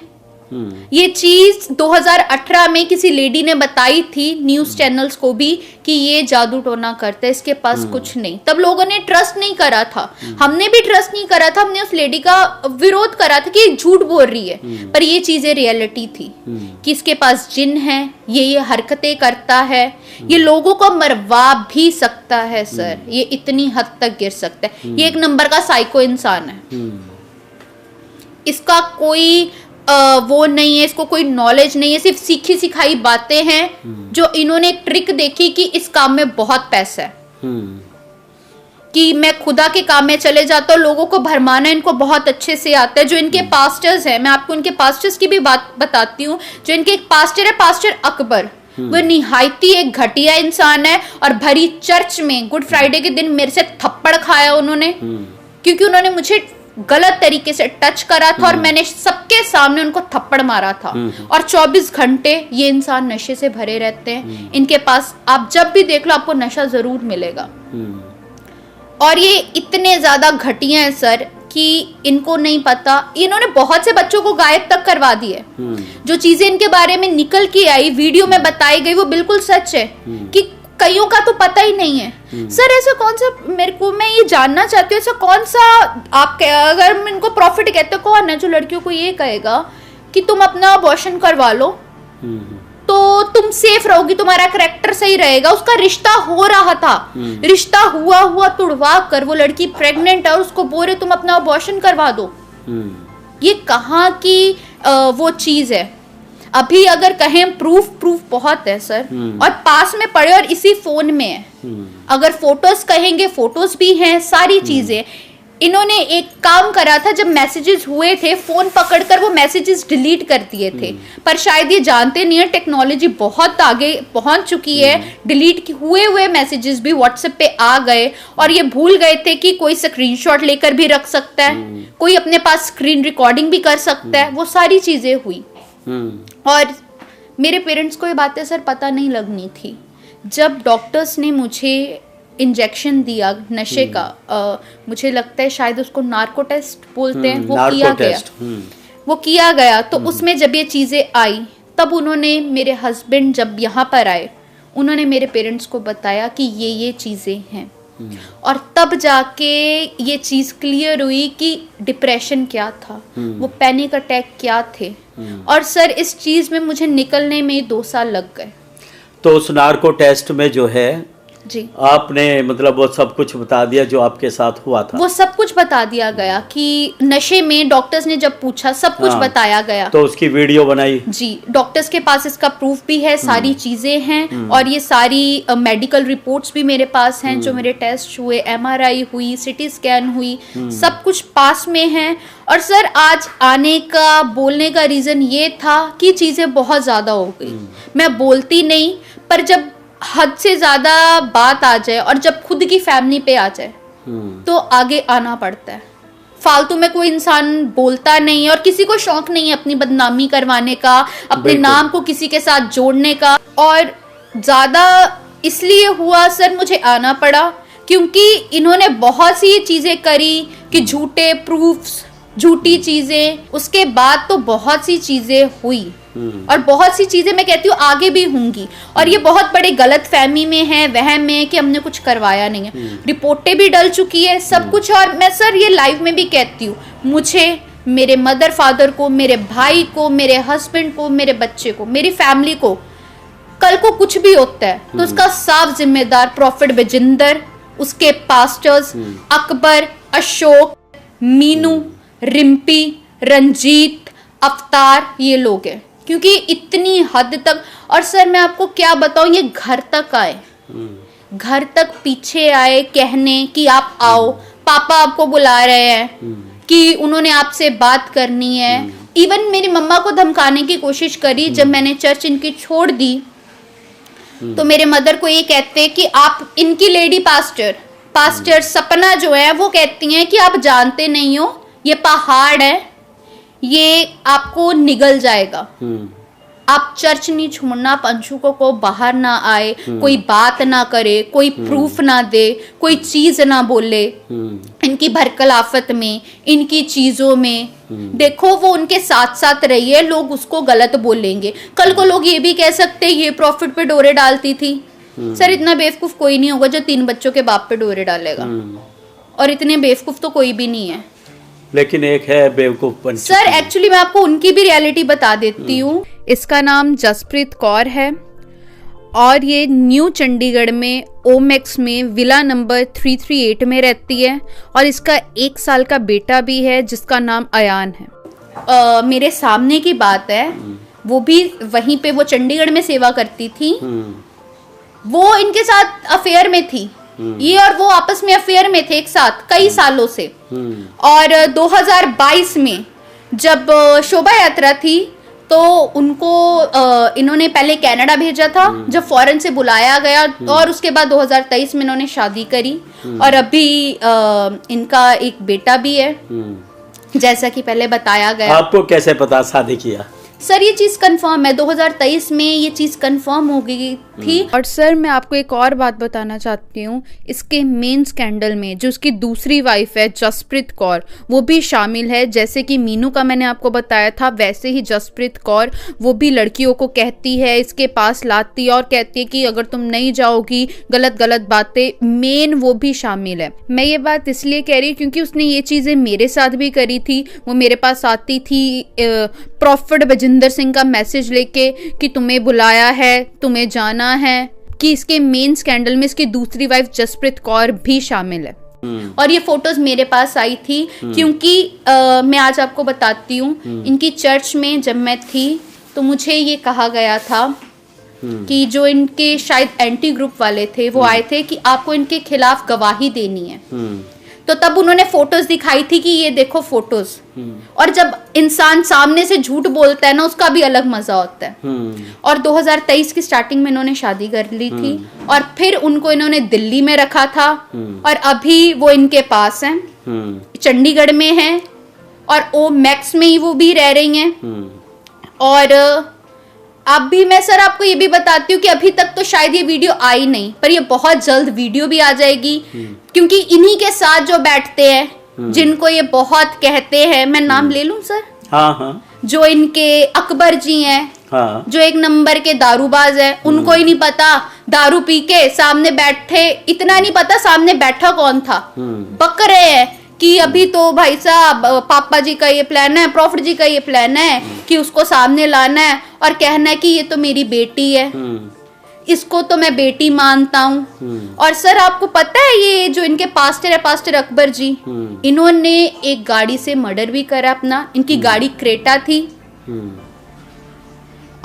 [SPEAKER 1] ये चीज 2018 में किसी लेडी ने बताई थी न्यूज चैनल्स को भी कि ये जादू टोना करता है, इसके पास कुछ नहीं। तब लोगों ने ट्रस्ट नहीं करा था, हमने भी ट्रस्ट नहीं करा था, हमने उस लेडी का विरोध करा था कि झूठ बोल रही है। पर ये चीजें रियलिटी थी कि इसके पास जिन है, ये हरकतें करता है, ये लोगों को मरवा भी सकता है सर, ये इतनी हद तक गिर सकता है। ये एक नंबर का साइको इंसान है। इसका कोई वो नहीं है, इसको कोई नॉलेज नहीं है, सिर्फ सीखी सिखाई बातें हैं जो इन्होंने एक ट्रिक देखी कि इस काम में बहुत पैसा है, कि मैं खुदा के काम में चले जाता हूँ, लोगों को भरमाना इनको बहुत अच्छे से आता है। जो इनके पास्टर्स हैं, मैं आपको इनके पास्टर्स की भी बात बताती हूँ। जो इनके एक पास्टर है, पास्टर अकबर, वो निहायती एक घटिया इंसान है। और भरी चर्च में गुड फ्राइडे के दिन मेरे से थप्पड़ खाया उन्होंने, क्योंकि उन्होंने मुझे गलत तरीके से टच करा था और मैंने सबके सामने उनको थप्पड़ मारा था। और 24 घंटे ये इंसान नशे से भरे रहते हैं। इनके पास आप जब भी देख लो आपको नशा जरूर मिलेगा। और ये इतने ज्यादा घटिया है सर कि इनको नहीं पता, इन्होंने बहुत से बच्चों को गायब तक करवा दिए। जो चीजें इनके बारे में निकल के आई, वीडियो में बताई गई, वो बिल्कुल सच है कि कईयों का तो पता ही नहीं है। सर ऐसा कौन सा, मेरे को मैं ये जानना चाहती हूँ, ऐसा कौन सा आप अगर मैं इनको प्रॉफिट कहते हो, कौन है जो लड़कियों को ये कहेगा कि तुम अपना अबॉर्शन करवा लो तो तुम सेफ रहोगी, तुम्हारा कैरेक्टर सही रहेगा। उसका रिश्ता हो रहा था, रिश्ता हुआ तुड़वा कर वो लड़की प्रेग्नेंट है और उसको बोल रहे तुम अपना अबॉर्शन करवा दो। ये कहाँ की वो चीज है। अभी अगर कहें प्रूफ बहुत है सर, और पास में पड़े और इसी फोन में है। अगर फोटोज कहेंगे, फोटोज भी हैं, सारी चीजें। इन्होंने एक काम करा था, जब मैसेजेस हुए थे फोन पकड़कर वो मैसेजेस डिलीट कर दिए थे। पर शायद ये जानते नहीं है टेक्नोलॉजी बहुत आगे पहुंच चुकी है। डिलीट हुए मैसेजेस भी व्हाट्सएप पे आ गए और ये भूल गए थे कि कोई स्क्रीनशॉट लेकर भी रख सकता है, कोई अपने पास स्क्रीन रिकॉर्डिंग भी कर सकता है। वो सारी चीजें हुई। और मेरे पेरेंट्स को ये बातें सर पता नहीं लगनी थी। जब डॉक्टर्स ने मुझे इंजेक्शन दिया नशे का, मुझे लगता है शायद उसको नार्को टेस्ट बोलते हैं, वो किया गया। तो उसमें जब ये चीजें आई तब उन्होंने, मेरे हस्बैंड जब यहाँ पर आए, उन्होंने मेरे पेरेंट्स को बताया कि ये चीजें हैं। और तब जाके ये चीज क्लियर हुई कि डिप्रेशन क्या था, वो पैनिक अटैक क्या थे। और सर इस चीज में मुझे निकलने में 2 साल लग गए।
[SPEAKER 5] तो उस नार्को टेस्ट में जो है
[SPEAKER 1] जी,
[SPEAKER 5] आपने मतलब वो सब कुछ बता दिया जो आपके साथ हुआ था?
[SPEAKER 1] वो सब कुछ बता दिया गया कि नशे में, डॉक्टर्स ने जब पूछा सब कुछ बताया गया।
[SPEAKER 5] तो उसकी वीडियो बनाई?
[SPEAKER 1] जी, डॉक्टर्स के पास इसका प्रूफ भी है, सारी चीजें हैं। और ये सारी मेडिकल रिपोर्ट्स भी मेरे पास हैं, जो मेरे टेस्ट हुए, MRI हुई, CT स्कैन हुई, सब कुछ पास में है। और सर आज आने का, बोलने का रीजन ये था कि चीजें बहुत ज्यादा हो गई। मैं बोलती नहीं, पर जब हद से ज्यादा बात आ जाए और जब खुद की फैमिली पे आ जाए तो आगे आना पड़ता है। फालतू में कोई इंसान बोलता नहीं है और किसी को शौक नहीं है अपनी बदनामी करवाने का, अपने नाम को किसी के साथ जोड़ने का। और ज्यादा इसलिए हुआ सर, मुझे आना पड़ा क्योंकि इन्होंने बहुत सी चीजें करी कि झूठे प्रूफ्स, झूठी चीजें, उसके बाद तो बहुत सी चीजें हुई। और बहुत सी चीजें मैं कहती हूँ आगे भी होंगी। और ये बहुत बड़े गलत फहमी में है, वहम में कि हमने कुछ करवाया नहीं है। रिपोर्टें भी डल चुकी है, सब कुछ। और मैं सर ये लाइव में भी कहती हूँ, मुझे, मेरे मदर फादर को, मेरे भाई को, मेरे हस्बैंड को, मेरे बच्चे को, मेरी फैमिली को, कल को कुछ भी होता है तो उसका साफ जिम्मेदार प्रॉफिट विजेंदर, उसके पास्टर्स अकबर, अशोक, मीनू, रिम्पी, रंजीत, अवतार, ये लोग हैं। क्योंकि इतनी हद तक, और सर मैं आपको क्या बताऊं, ये घर तक आए, घर तक पीछे आए कहने कि आप आओ, पापा आपको बुला रहे हैं, कि उन्होंने आपसे बात करनी है। इवन मेरी मम्मा को धमकाने की कोशिश करी। जब मैंने चर्च इनकी छोड़ दी तो मेरे मदर को ये कहते कि आप, इनकी लेडी पास्टर सपना जो है वो कहती हैं कि आप जानते नहीं हो, ये पहाड़ है, ये आपको निगल जाएगा, आप चर्च नहीं छोड़ना, पंछुकों को बाहर ना आए, कोई बात ना करे, कोई प्रूफ ना दे, कोई चीज ना बोले इनकी भरकलाफत में, इनकी चीजों में। देखो वो उनके साथ साथ रही है, लोग उसको गलत बोलेंगे, कल को लोग ये भी कह सकते ये प्रॉफिट पे डोरे डालती थी। सर इतना बेवकूफ कोई नहीं होगा जो 3 बच्चों के बाप पे डोरे डालेगा, और इतने बेवकूफ तो कोई भी नहीं है।
[SPEAKER 5] लेकिन एक है बेवकूफ
[SPEAKER 1] सर, एक्चुअली मैं आपको उनकी भी रियलिटी बता देती हूँ। इसका नाम जसप्रीत कौर है और ये न्यू चंडीगढ़ में ओमेक्स में विला नंबर 338 में रहती है। और इसका 1 साल का बेटा भी है जिसका नाम अयान है। मेरे सामने की बात है, वो भी वहीं पे, वो चंडीगढ़ में सेवा करती थी, वो इनके साथ अफेयर में थी, ये और वो आपस में अफेयर में थे एक साथ कई सालों से। और 2022 में जब शोभा यात्रा थी तो उनको इन्होंने पहले कनाडा भेजा था, जब फॉरेन से बुलाया गया, और उसके बाद 2023 में इन्होंने शादी करी, और अभी इनका एक बेटा भी है, जैसा कि पहले बताया गया।
[SPEAKER 5] आपको कैसे पता शादी किया?
[SPEAKER 1] सर ये चीज़ कंफर्म है, 2023 में ये चीज़ कंफर्म हो गई थी। और सर मैं आपको एक और बात बताना चाहती हूँ, इसके मेन स्कैंडल में जो उसकी दूसरी वाइफ है जसप्रीत कौर, वो भी शामिल है। जैसे कि मीनू का मैंने आपको बताया था, वैसे ही जसप्रीत कौर वो भी लड़कियों को कहती है, इसके पास लाती है और कहती है कि अगर तुम नहीं जाओगी, गलत गलत बातें, मेन वो भी शामिल है। मैं ये बात इसलिए कह रही हूँ क्योंकि उसने ये चीज़ें मेरे साथ भी करी थी। वो मेरे पास आती थी प्रॉफिट बजिंदर सिंह का मैसेज लेके कि तुम्हें बुलाया है, तुम्हें जाना है, कि इसके मेन स्कैंडल में इसकी दूसरी वाइफ जसप्रीत कौर भी शामिल है। और ये फोटोज मेरे पास आई थी क्योंकि मैं आज आपको बताती हूँ, इनकी चर्च में जब मैं थी तो मुझे ये कहा गया था कि जो इनके शायद एंटी ग्रुप वाले थे वो आए थे कि आपको इनके खिलाफ गवाही देनी है। तो तब उन्होंने फोटोज दिखाई थी कि ये देखो फोटोज। और जब इंसान सामने से झूठ बोलता है ना, उसका भी अलग मजा होता है। और 2023 की स्टार्टिंग में इन्होंने शादी कर ली थी, और फिर उनको इन्होंने दिल्ली में रखा था, और अभी वो इनके पास हैं, चंडीगढ़ में हैं, और ओ मैक्स में ही वो भी रह रही हैं। और अब भी मैं सर आपको ये भी बताती हूँ कि अभी तक तो शायद ये वीडियो आई नहीं, पर ये बहुत जल्द वीडियो भी आ जाएगी, क्योंकि इन्हीं के साथ जो बैठते हैं, जिनको ये बहुत कहते हैं, मैं नाम ले लूं सर?
[SPEAKER 5] हाँ,
[SPEAKER 1] जो इनके अकबर जी हैं,
[SPEAKER 5] हाँ,
[SPEAKER 1] जो एक नंबर के दारूबाज है, उनको ही नहीं पता दारू पी के सामने बैठे, इतना नहीं पता सामने बैठा कौन था, बक रहे हैं कि अभी तो भाई साहब पापा जी का ये प्लान है, प्रॉफिट जी का ये प्लान है कि उसको सामने लाना है और कहना है कि ये तो मेरी बेटी है, इसको तो मैं बेटी मानता हूँ। और सर आपको पता है ये जो इनके पास्टर है, पास्टर अकबर जी, इन्होंने एक गाड़ी से मर्डर भी करा अपना। इनकी गाड़ी क्रेटा थी,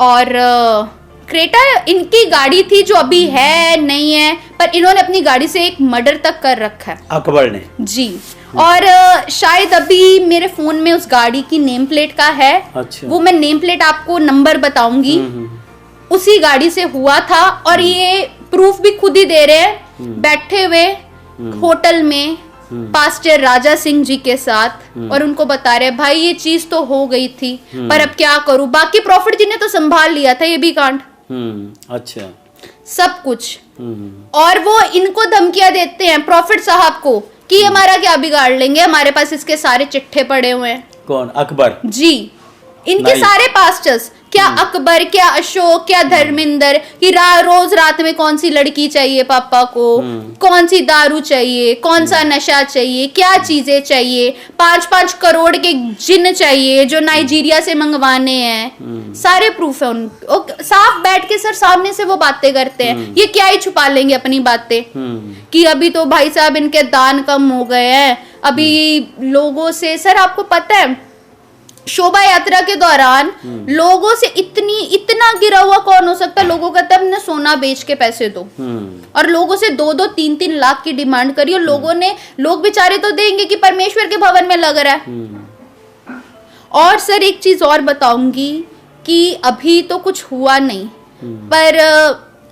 [SPEAKER 1] और क्रेटा इनकी गाड़ी थी जो अभी है नहीं है, पर इन्होंने अपनी गाड़ी से एक मर्डर तक कर रखा है
[SPEAKER 5] अकबर ने
[SPEAKER 1] जी। और शायद अभी मेरे फोन में उस गाड़ी की नेम प्लेट का है।
[SPEAKER 5] अच्छा।
[SPEAKER 1] वो मैं नेम प्लेट आपको नंबर बताऊंगी, उसी गाड़ी से हुआ था। और ये प्रूफ भी खुद ही दे रहे हैं, बैठे हुए होटल में पास्टर राजा सिंह जी के साथ, और उनको बता रहे भाई ये चीज तो हो गई थी, पर अब क्या करूं। बाकी प्रॉफिट जी ने तो संभाल लिया था ये भी कांड,
[SPEAKER 5] अच्छा,
[SPEAKER 1] सब कुछ। और वो इनको धमकियां देते हैं प्रॉफिट साहब को कि हमारा क्या बिगाड़ लेंगे, हमारे पास इसके सारे चिट्ठे पड़े हुए हैं।
[SPEAKER 5] कौन? अकबर
[SPEAKER 1] जी। इनके सारे पास्टर्स, क्या अकबर, क्या अशोक, क्या धर्मेंद्र, कि रोज रात में कौन सी लड़की चाहिए पापा को, कौन सी दारू चाहिए, कौन सा नशा चाहिए, क्या चीजें चाहिए, 5-5 करोड़ के जिन चाहिए जो नाइजीरिया से मंगवाने हैं, सारे प्रूफ है उनको। साफ बैठ के सर सामने से वो बातें करते हैं। ये क्या ही छुपा लेंगे अपनी बातें कि अभी तो भाई साहब इनके दान कम हो गए हैं। अभी लोगों से, सर आपको पता है शोभा यात्रा के दौरान लोगों से इतना गिरा हुआ कौन हो सकता है, लोगों का तब ने सोना बेच के पैसे दो, और लोगों से 2-2, 3-3 लाख की डिमांड करी, और लोग बेचारे तो देंगे कि परमेश्वर के भवन में लग रहा है। और सर एक चीज और बताऊंगी कि अभी तो कुछ हुआ नहीं, पर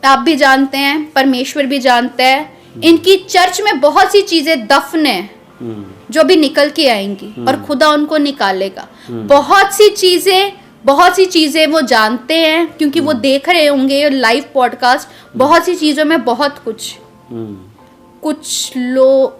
[SPEAKER 1] आप भी जानते हैं, परमेश्वर भी जानता है, इनकी चर्च में बहुत सी चीजें दफन है जो भी निकल के आएंगी, और खुदा उनको निकालेगा। बहुत सी चीजें वो जानते हैं, क्योंकि वो देख रहे होंगे लाइव पॉडकास्ट। बहुत सी चीजों में बहुत कुछ लोग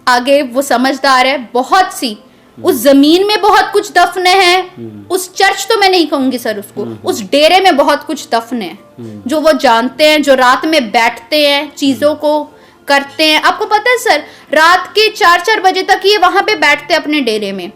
[SPEAKER 1] आगे वो समझदार है, बहुत सी उस जमीन में बहुत कुछ दफन है। उस चर्च तो मैं नहीं कहूंगी सर उसको, उस डेरे में बहुत कुछ दफन है जो वो जानते हैं, जो रात में बैठते हैं, चीजों को करते हैं। आपको पता है सर, रात के 4-4 बजे तक ये वहां पे बैठते हैं अपने डेरे में,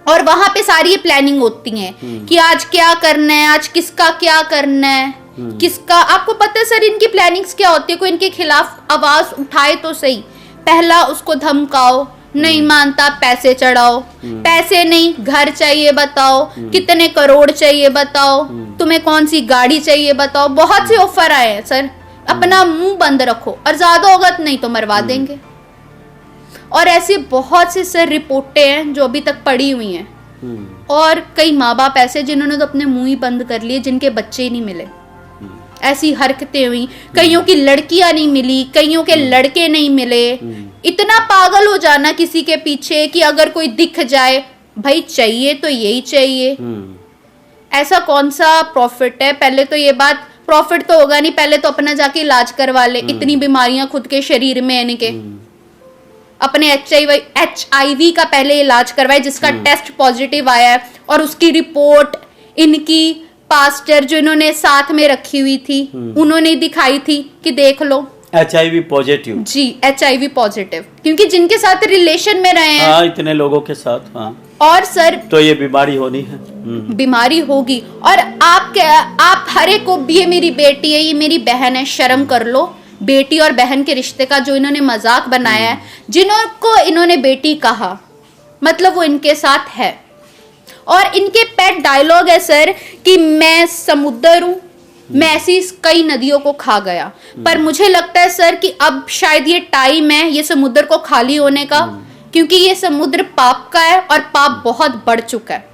[SPEAKER 1] और वहां पे सारी ये प्लानिंग होती है कि आज क्या करना है, आज किसका क्या करना है, किसका। आपको पता है सर इनकी प्लानिंग्स क्या होती है, कोई इनके खिलाफ आवाज उठाए तो सही, पहला उसको धमकाओ, नहीं मानता पैसे चढ़ाओ, पैसे नहीं घर चाहिए बताओ, कितने करोड़ चाहिए बताओ, तुम्हें कौन सी गाड़ी चाहिए बताओ। बहुत से ऑफर आए हैं सर, अपना मुंह बंद रखो, और ज्यादा होगा नहीं तो मरवा देंगे। और ऐसी बहुत सी सर रिपोर्टें हैं जो अभी तक पड़ी हुई हैं और कई माँ बाप ऐसे जिन्होंने तो अपने मुंह ही बंद कर लिए, जिनके बच्चे ही नहीं मिले। ऐसी हरकतें हुई, कईयों की लड़कियां नहीं मिली, कईयों के लड़के नहीं मिले। इतना पागल हो जाना किसी के पीछे कि अगर कोई दिख जाए, भाई चाहिए तो यही चाहिए। ऐसा कौन सा प्रॉफिट है? पहले तो ये बात, प्रॉफिट तो होगा नहीं, पहले तो अपना जाके इलाज करवा ले। इतनी बीमारियां खुद के शरीर में है इनके, अपने HIV का पहले इलाज करवाए, जिसका टेस्ट पॉजिटिव आया है, और उसकी रिपोर्ट इनकी पास्टर जो इन्होंने साथ में रखी हुई थी उन्होंने दिखाई थी कि देख लो
[SPEAKER 5] HIV पॉजिटिव।
[SPEAKER 1] जी, HIV पॉजिटिव, क्योंकि जिनके साथ रिलेशन में रहे हैं।
[SPEAKER 5] हाँ, इतने लोगों के साथ। हाँ,
[SPEAKER 1] और सर
[SPEAKER 5] तो ये बीमारी होनी है।
[SPEAKER 1] बीमारी होगी। और आप हर एक को, ये मेरी बेटी है, ये मेरी बहन है, शर्म कर लो। बेटी और बहन के रिश्ते का जो इन्होंने मजाक बनाया है, जिनको इन्होंने बेटी कहा, मतलब वो इनके साथ है। और इनके पेट डायलॉग है सर कि मैं समुद्र हूं, मैं ऐसी कई नदियों को खा गया। पर मुझे लगता है सर कि अब शायद ये टाइम है ये समुद्र को खाली होने का, क्योंकि ये समुद्र पाप का है और पाप बहुत बढ़ चुका है।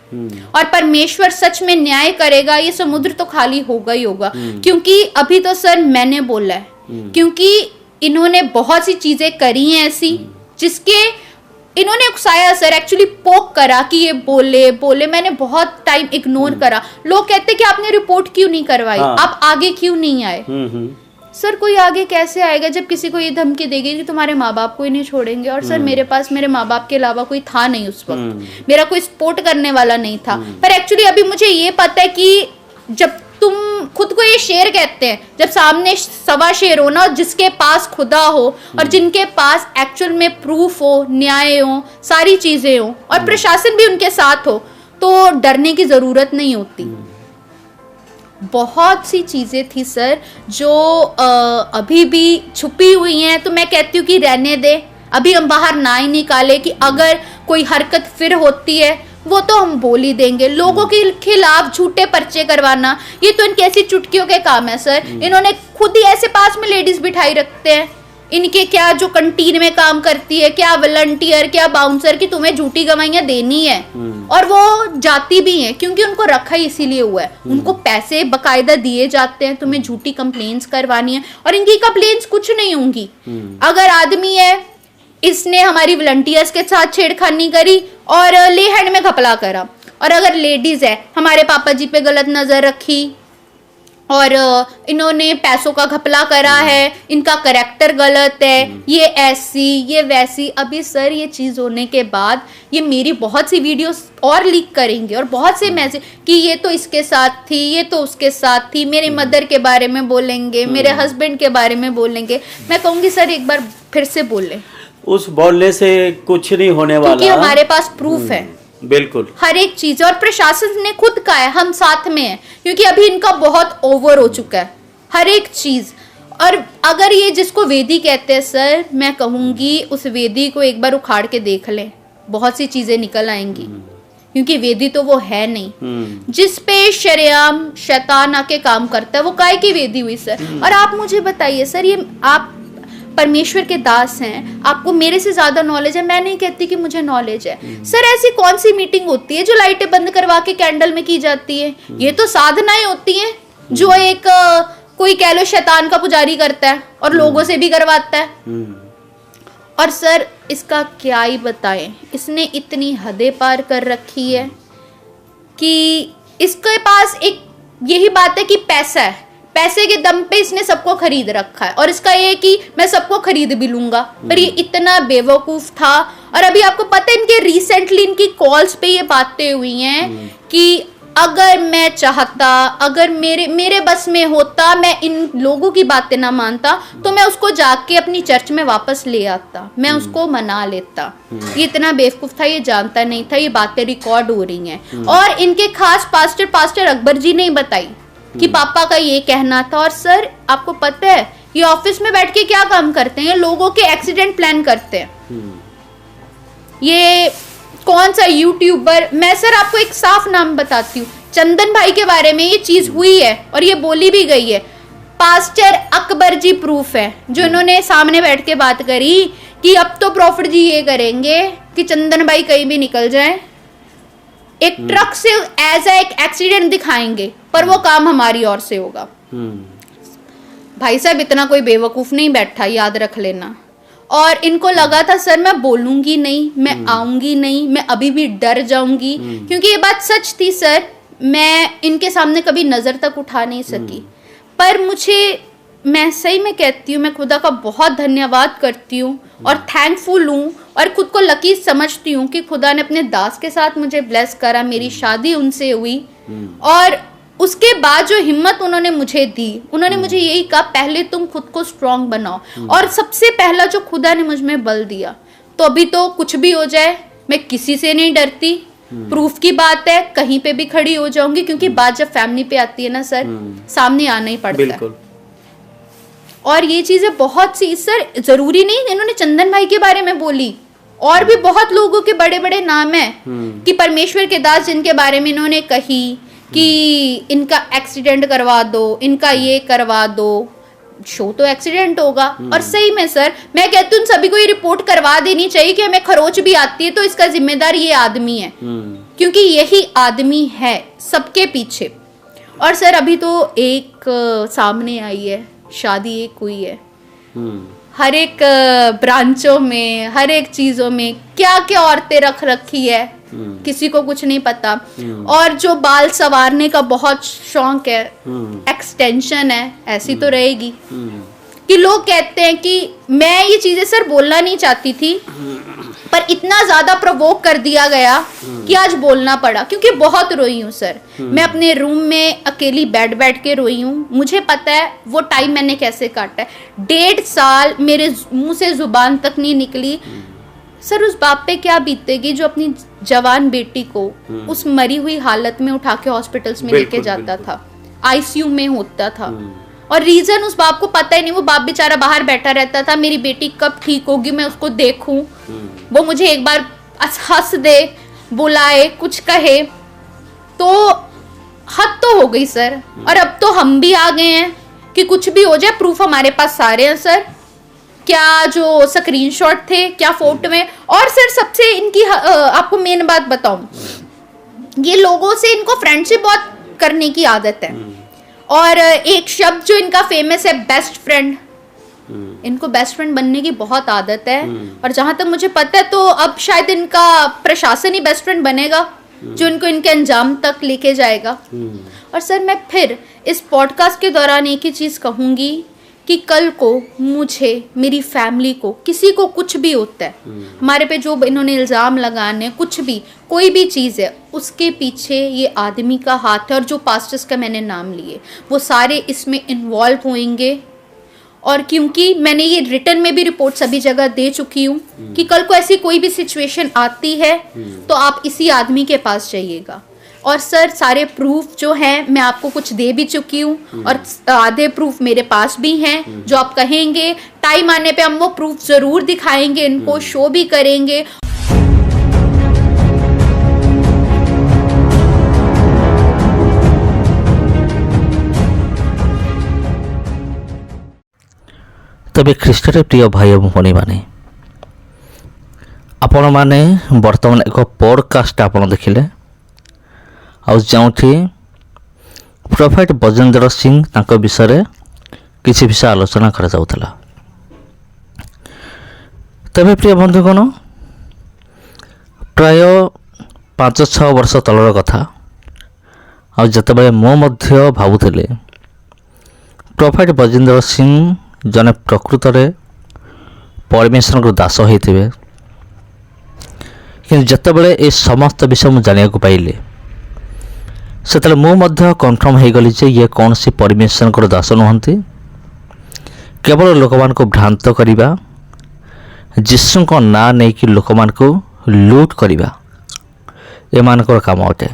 [SPEAKER 1] और परमेश्वर सच में न्याय करेगा, ये समुद्र तो खाली होगा ही होगा। क्योंकि अभी तो सर मैंने बोला है, क्योंकि इन्होंने बहुत सी चीजें करी हैं ऐसी जिसके इन्होंने उकसाया सर, एक्चुअली पोक करा कि ये बोले। मैंने बहुत टाइम इग्नोर करा। लोग कहते कि आपने रिपोर्ट क्यों नहीं करवाई, आप आगे क्यों नहीं आए। सर कोई आगे कैसे आएगा जब किसी को ये धमकी देगी कि तुम्हारे माँ बाप को ही नहीं छोड़ेंगे। और सर मेरे पास मेरे माँ बाप के अलावा कोई था नहीं उस वक्त, मेरा कोई सपोर्ट करने वाला नहीं था। पर एक्चुअली अभी मुझे ये पता है कि जब तुम खुद को ये शेर कहते हैं, जब सामने सवा शेर हो ना, जिसके पास खुदा हो और जिनके पास एक्चुअल में प्रूफ हो, न्याय हो, सारी चीजें हो और प्रशासन भी उनके साथ हो, तो डरने की जरूरत नहीं होती। बहुत सी चीजें थी सर जो अभी भी छुपी हुई हैं, तो मैं कहती हूँ कि रहने दे, अभी हम बाहर ना ही निकाले कि अगर कोई हरकत फिर होती है वो तो हम बोल ही देंगे। लोगों के खिलाफ झूठे पर्चे करवाना, ये तो इनकी ऐसी चुटकियों के काम है सर। इन्होंने खुद ही ऐसे पास में लेडीज बिठाई रखते हैं, इनके क्या जो कंटीन में काम करती है, क्या वॉलंटियर, क्या बाउंसर, की तुम्हें झूठी गवाहियां देनी है। और वो जाती भी हैं क्योंकि उनको रखा ही इसीलिए हुआ है, उनको पैसे बकायदा दिए जाते हैं, तुम्हें झूठी कंप्लेंट्स करवानी है। और इनकी कंप्लेंट्स कुछ नहीं होंगी। अगर आदमी है, इसने हमारी वॉलंटियर्स के साथ छेड़खानी करी और ले हैंड में घपला करा, और अगर लेडीज है, हमारे पापा जी पे गलत नजर रखी और इन्होंने पैसों का घपला करा है, इनका करैक्टर गलत है, ये ऐसी ये वैसी। अभी सर ये चीज होने के बाद ये मेरी बहुत सी वीडियोस और लीक करेंगे और बहुत से मैसेज कि ये तो इसके साथ थी, ये तो उसके साथ थी, मेरे मदर के बारे में बोलेंगे, मेरे हस्बैंड के बारे में बोलेंगे। मैं कहूंगी सर एक बार फिर से बोले,
[SPEAKER 5] उस बोलने से कुछ नहीं होने वाला,
[SPEAKER 1] क्योंकि हमारे पास प्रूफ है
[SPEAKER 5] बिल्कुल
[SPEAKER 1] हर एक चीज। और प्रशासन ने खुद कहा है हम साथ में हैं, क्योंकि अभी इनका बहुत ओवर हो चुका है हर एक चीज। और अगर ये जिसको वेदी कहते हैं सर, मैं कहूंगी उस वेदी को एक बार उखाड़ के देख लें, बहुत सी चीजें निकल आएंगी, क्योंकि वेदी तो वो है नहीं। जिस पे शरेआम शैतान आके काम करता है वो काय की वेदी हुई सर। और आप मुझे बताइए सर, ये आप परमेश्वर के दास हैं, आपको मेरे से ज्यादा नॉलेज है, मैं नहीं कहती कि मुझे नॉलेज है। सर ऐसी कौन सी मीटिंग होती है जो लाइटें बंद करवा के कैंडल में की जाती है? ये तो साधनाएं होती हैं जो एक कोई कह लो शैतान का पुजारी करता है और लोगों से भी करवाता है। और सर इसका क्या ही बताएं, इसने इतनी हदें पार कर रखी है कि इसके पास एक यही बात है कि पैसा है, पैसे के दम पे इसने सबको खरीद रखा है। और इसका ये कि मैं सबको खरीद भी लूंगा, पर ये इतना बेवकूफ था। और अभी आपको पता है इनके रिसेंटली इनकी कॉल्स पे ये बातें हुई हैं कि अगर मैं चाहता, अगर मेरे बस में होता, मैं इन लोगों की बातें ना मानता, तो मैं उसको जाके अपनी चर्च में वापस ले आता, मैं उसको मना लेता। ये इतना बेवकूफ था, ये जानता नहीं था, ये बातें रिकॉर्ड हो रही हैं। और इनके खास पास्टर अकबर जी ने बताई कि पापा का ये कहना था। और सर आपको पता है ये ऑफिस में बैठ के क्या काम करते हैं? लोगों के एक्सीडेंट प्लान करते हैं। ये कौन सा यूट्यूबर, मैं सर आपको एक साफ नाम बताती हूँ, चंदन भाई के बारे में ये चीज हुई है और ये बोली भी गई है। पास्टर अकबर जी प्रूफ है, जो इन्होंने सामने बैठ के बात करी कि अब तो प्रॉफिट जी ये करेंगे कि चंदन भाई कहीं भी निकल जाए एक ट्रक से एज एक एक्सीडेंट दिखाएंगे, पर वो काम हमारी ओर से होगा। भाई साहब इतना कोई बेवकूफ नहीं बैठा, याद रख लेना। और इनको लगा था सर मैं बोलूंगी नहीं, मैं आऊंगी नहीं, मैं अभी भी डर जाऊंगी, क्योंकि ये बात सच थी सर, मैं इनके सामने कभी नजर तक उठा नहीं सकी। पर मैं सही में कहती हूँ, मैं खुदा का बहुत धन्यवाद करती हूँ और थैंकफुल हूँ और खुद को लकी समझती हूँ कि खुदा ने अपने दास के साथ मुझे ब्लेस करा, मेरी शादी उनसे हुई। और उसके बाद जो हिम्मत उन्होंने मुझे दी, उन्होंने मुझे यही कहा पहले तुम खुद को स्ट्रांग बनाओ, और सबसे पहला जो खुदा ने मुझ में बल दिया। तो अभी तो कुछ भी हो जाए मैं किसी से नहीं डरती, प्रूफ की बात है कहीं पे भी खड़ी हो जाऊंगी, क्योंकि बात जब फैमिली पे आती है ना सर, सामने आना ही पड़ता है। और ये चीजें बहुत सी सर, जरूरी नहीं इन्होंने चंदन भाई के बारे में बोली, और भी बहुत लोगों के बड़े बड़े नाम है कि परमेश्वर के दास जिनके बारे में इन्होंने कही कि इनका एक्सीडेंट करवा दो, इनका ये करवा दो, शो तो एक्सीडेंट होगा। और सही में सर मैं कहती हूँ सभी को ये रिपोर्ट करवा देनी चाहिए कि हमें खरोच भी आती है तो इसका जिम्मेदार ये आदमी है, क्योंकि यही आदमी है सबके पीछे। और सर अभी तो एक सामने आई है, शादी एक हुई है, हर एक ब्रांचों में, हर एक चीजों में क्या क्या औरतें रख रखी है, किसी को कुछ नहीं पता। और जो बाल संवारने का बहुत शौक है, एक्सटेंशन है, ऐसी तो रहेगी कि लोग कहते हैं कि मैं ये चीजें सर बोलना नहीं चाहती थी, पर इतना ज्यादा प्रोवोक कर दिया गया कि आज बोलना पड़ा, क्योंकि बहुत रोई हूँ सर। मैं अपने रूम में अकेली बैठ के रोई हूँ। मुझे पता है वो टाइम मैंने कैसे काटा है, 1.5 साल मेरे मुंह से जुबान तक नहीं निकली। सर उस बाप पे क्या बीतेगी जो अपनी जवान बेटी को उस मरी हुई हालत में उठा के हॉस्पिटल्स में लेके जाता था, आईसीयू में होता था, और रीजन उस बाप को पता ही नहीं। वो बाप बेचारा बाहर बैठा रहता था, मेरी बेटी कब ठीक होगी मैं उसको देखूं, वो मुझे एक बार हंस दे, बुलाए, कुछ कहे, तो हद तो हो गई सर। और अब तो हम भी आ गए हैं कि कुछ भी हो जाए, प्रूफ हमारे पास सारे हैं सर, क्या जो स्क्रीनशॉट थे, क्या फोटो में। और सर सबसे इनकी आपको मेन बात बताऊं, ये लोगों से इनको फ्रेंडशिप बहुत करने की आदत है, और एक शब्द जो इनका फेमस है बेस्ट फ्रेंड, इनको बेस्ट फ्रेंड बनने की बहुत आदत है। और जहां तक मुझे पता है तो अब शायद इनका प्रशासन ही बेस्ट फ्रेंड बनेगा जो इनको इनके अंजाम तक लेके जाएगा। और सर मैं फिर इस पॉडकास्ट के दौरान एक ही चीज कहूंगी कि कल को मुझे, मेरी फैमिली को, किसी को कुछ भी होता है, हमारे पे जो इन्होंने इल्ज़ाम लगाने, कुछ भी, कोई भी चीज़ है, उसके पीछे ये आदमी का हाथ है। और जो पास्टर्स का मैंने नाम लिए वो सारे इसमें इन्वॉल्व होंगे। और क्योंकि मैंने ये रिटर्न में भी रिपोर्ट सभी जगह दे चुकी हूँ कि कल को ऐसी कोई भी सिचुएशन आती है तो आप इसी आदमी के पास जाइएगा। और सर सारे प्रूफ जो हैं मैं आपको कुछ दे भी चुकी हूँ, और आधे प्रूफ मेरे पास भी हैं। जो आप कहेंगे टाइम आने पे हम वो प्रूफ जरूर दिखाएंगे, इनको शो भी करेंगे।
[SPEAKER 6] तबे ख्रीष्टरे प्रिय भाई और भौणी माने, आपण माने वर्तमान एक पॉडकास्ट आपण देखिले, जोठी प्रोफेट बजेंद्र सिंह तांको विषय किसी विषय आलोचना करा जाउथला। तबे प्रिय बंधुगण, प्राय 5-6 वर्ष तलर कथा, जतबे मो मध्य भावुथिले प्रोफेट बजेंद्र सिंह जने प्रकृत रे परमेश्वर को दास होइथिबे, कि जतबे ए समस्त विषय मु जानिया को पाइले से मु मध्य कन्फर्म हो गली ये कौन सी परमेश्वर को दास नुहति, केवल लोक मान को भ्रांत करिबा, जीशु को ना नहीं कि लोक मान को लूट करिबा, ए मानकर काम अटे।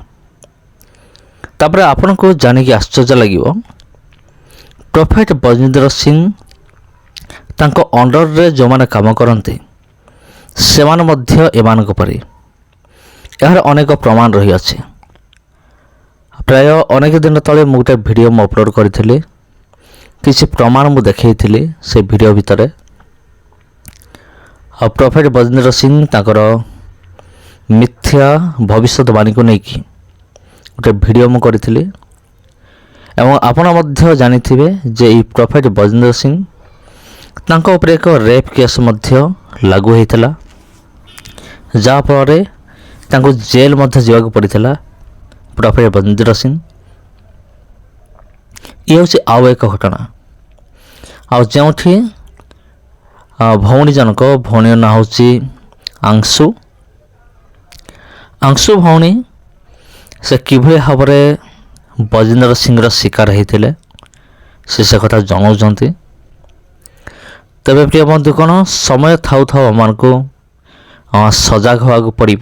[SPEAKER 6] तापर आपन को जानिक आश्चर्य लगिवो, प्रोफेट बजेंद्र सिंह तांको अंडर रे जो माने काम करते से माने मध्य एमानक परि यार अनेक प्रमाण रही अछि। प्राय अनेक दिन तले मु गोटे वीडियो मु अपलोड करी, किसी प्रमाण मु देखैथिली से वीडियो भितर। प्रोफेट बजेंद्र सिंह ताकर ମିଥ୍ୟା ଭବିଷ୍ୟତବାଣୀକୁ ନେଇକି ଗୋଟେ ଭିଡ଼ିଓ ମୁଁ କରିଥିଲି ଏବଂ ଆପଣ ମଧ୍ୟ ଜାଣିଥିବେ ଯେ ଏହି ପ୍ରଫେଟ୍ ବଜିନ୍ଦର ସିଂ ତାଙ୍କ ଉପରେ ଏକ ରେପ୍ କେସ୍ ମଧ୍ୟ ଲାଗୁ ହୋଇଥିଲା, ଯାହାଫଳରେ ତାଙ୍କୁ ଜେଲ୍ ମଧ୍ୟ ଯିବାକୁ ପଡ଼ିଥିଲା ପ୍ରଫେଟ୍ ବଜିନ୍ଦର ସିଂ। ଇଏ ହେଉଛି ଆଉ ଏକ ଘଟଣା। ଆଉ ଯେଉଁଠି ଭଉଣୀ ଜଣଙ୍କ ଭଉଣୀର ନାଁ ହେଉଛି ଆଂଶୁ ଭଉଣୀ, ସେ କିଭଳି ଭାବରେ ବଜିନ୍ଦର ସିଂର ଶିକାର ହୋଇଥିଲେ ସେ କଥା ଜଣାଉଛନ୍ତି। ତେବେ ପ୍ରିୟ ବନ୍ଧୁ, କ'ଣ ସମୟ ଥାଉ ଥାଉ ଆମମାନଙ୍କୁ ସଜାଗ ହେବାକୁ ପଡ଼ିବ।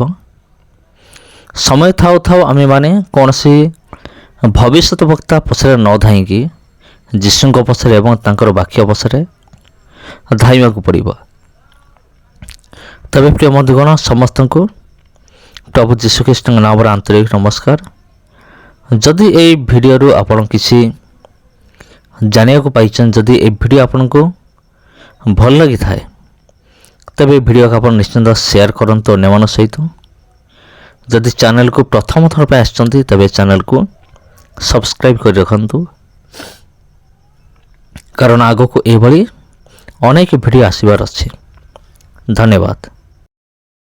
[SPEAKER 6] ସମୟ ଥାଉ ଥାଉ ଆମେମାନେ କୌଣସି ଭବିଷ୍ୟତ ବକ୍ତା ପଛରେ ନ ଧାଇଁକି ଯୀଶୁଙ୍କ ପଛରେ ଏବଂ ତାଙ୍କର ବାକ୍ୟ ପଛରେ ଧାଇଁବାକୁ ପଡ଼ିବ। ତେବେ ପ୍ରିୟ ବନ୍ଧୁଗଣ, ସମସ୍ତଙ୍କୁ ପ୍ରଭୁ ଯୀଶୁଖ୍ରୀଷ୍ଟଙ୍କ ନାମରେ ଆନ୍ତରିକ ନମସ୍କାର। ଯଦି ଏହି ଭିଡ଼ିଓରୁ ଆପଣ କିଛି ଜାଣିବାକୁ ପାଇଛନ୍ତି, ଯଦି ଏହି ଭିଡ଼ିଓ ଆପଣଙ୍କୁ ଭଲ ଲାଗିଥାଏ, ତେବେ ଏହି ଭିଡ଼ିଓକୁ ଆପଣ ନିଶ୍ଚିନ୍ତ ସେୟାର କରନ୍ତୁ ଅନ୍ୟମାନଙ୍କ ସହିତ। ଯଦି ଚ୍ୟାନେଲକୁ ପ୍ରଥମ ଥର ପାଇଁ ଆସିଛନ୍ତି, ତେବେ ଚ୍ୟାନେଲକୁ ସବସ୍କ୍ରାଇବ୍ କରି ରଖନ୍ତୁ, କାରଣ ଆଗକୁ ଏଭଳି ଅନେକ ଭିଡ଼ିଓ ଆସିବାର ଅଛି। ଧନ୍ୟବାଦ।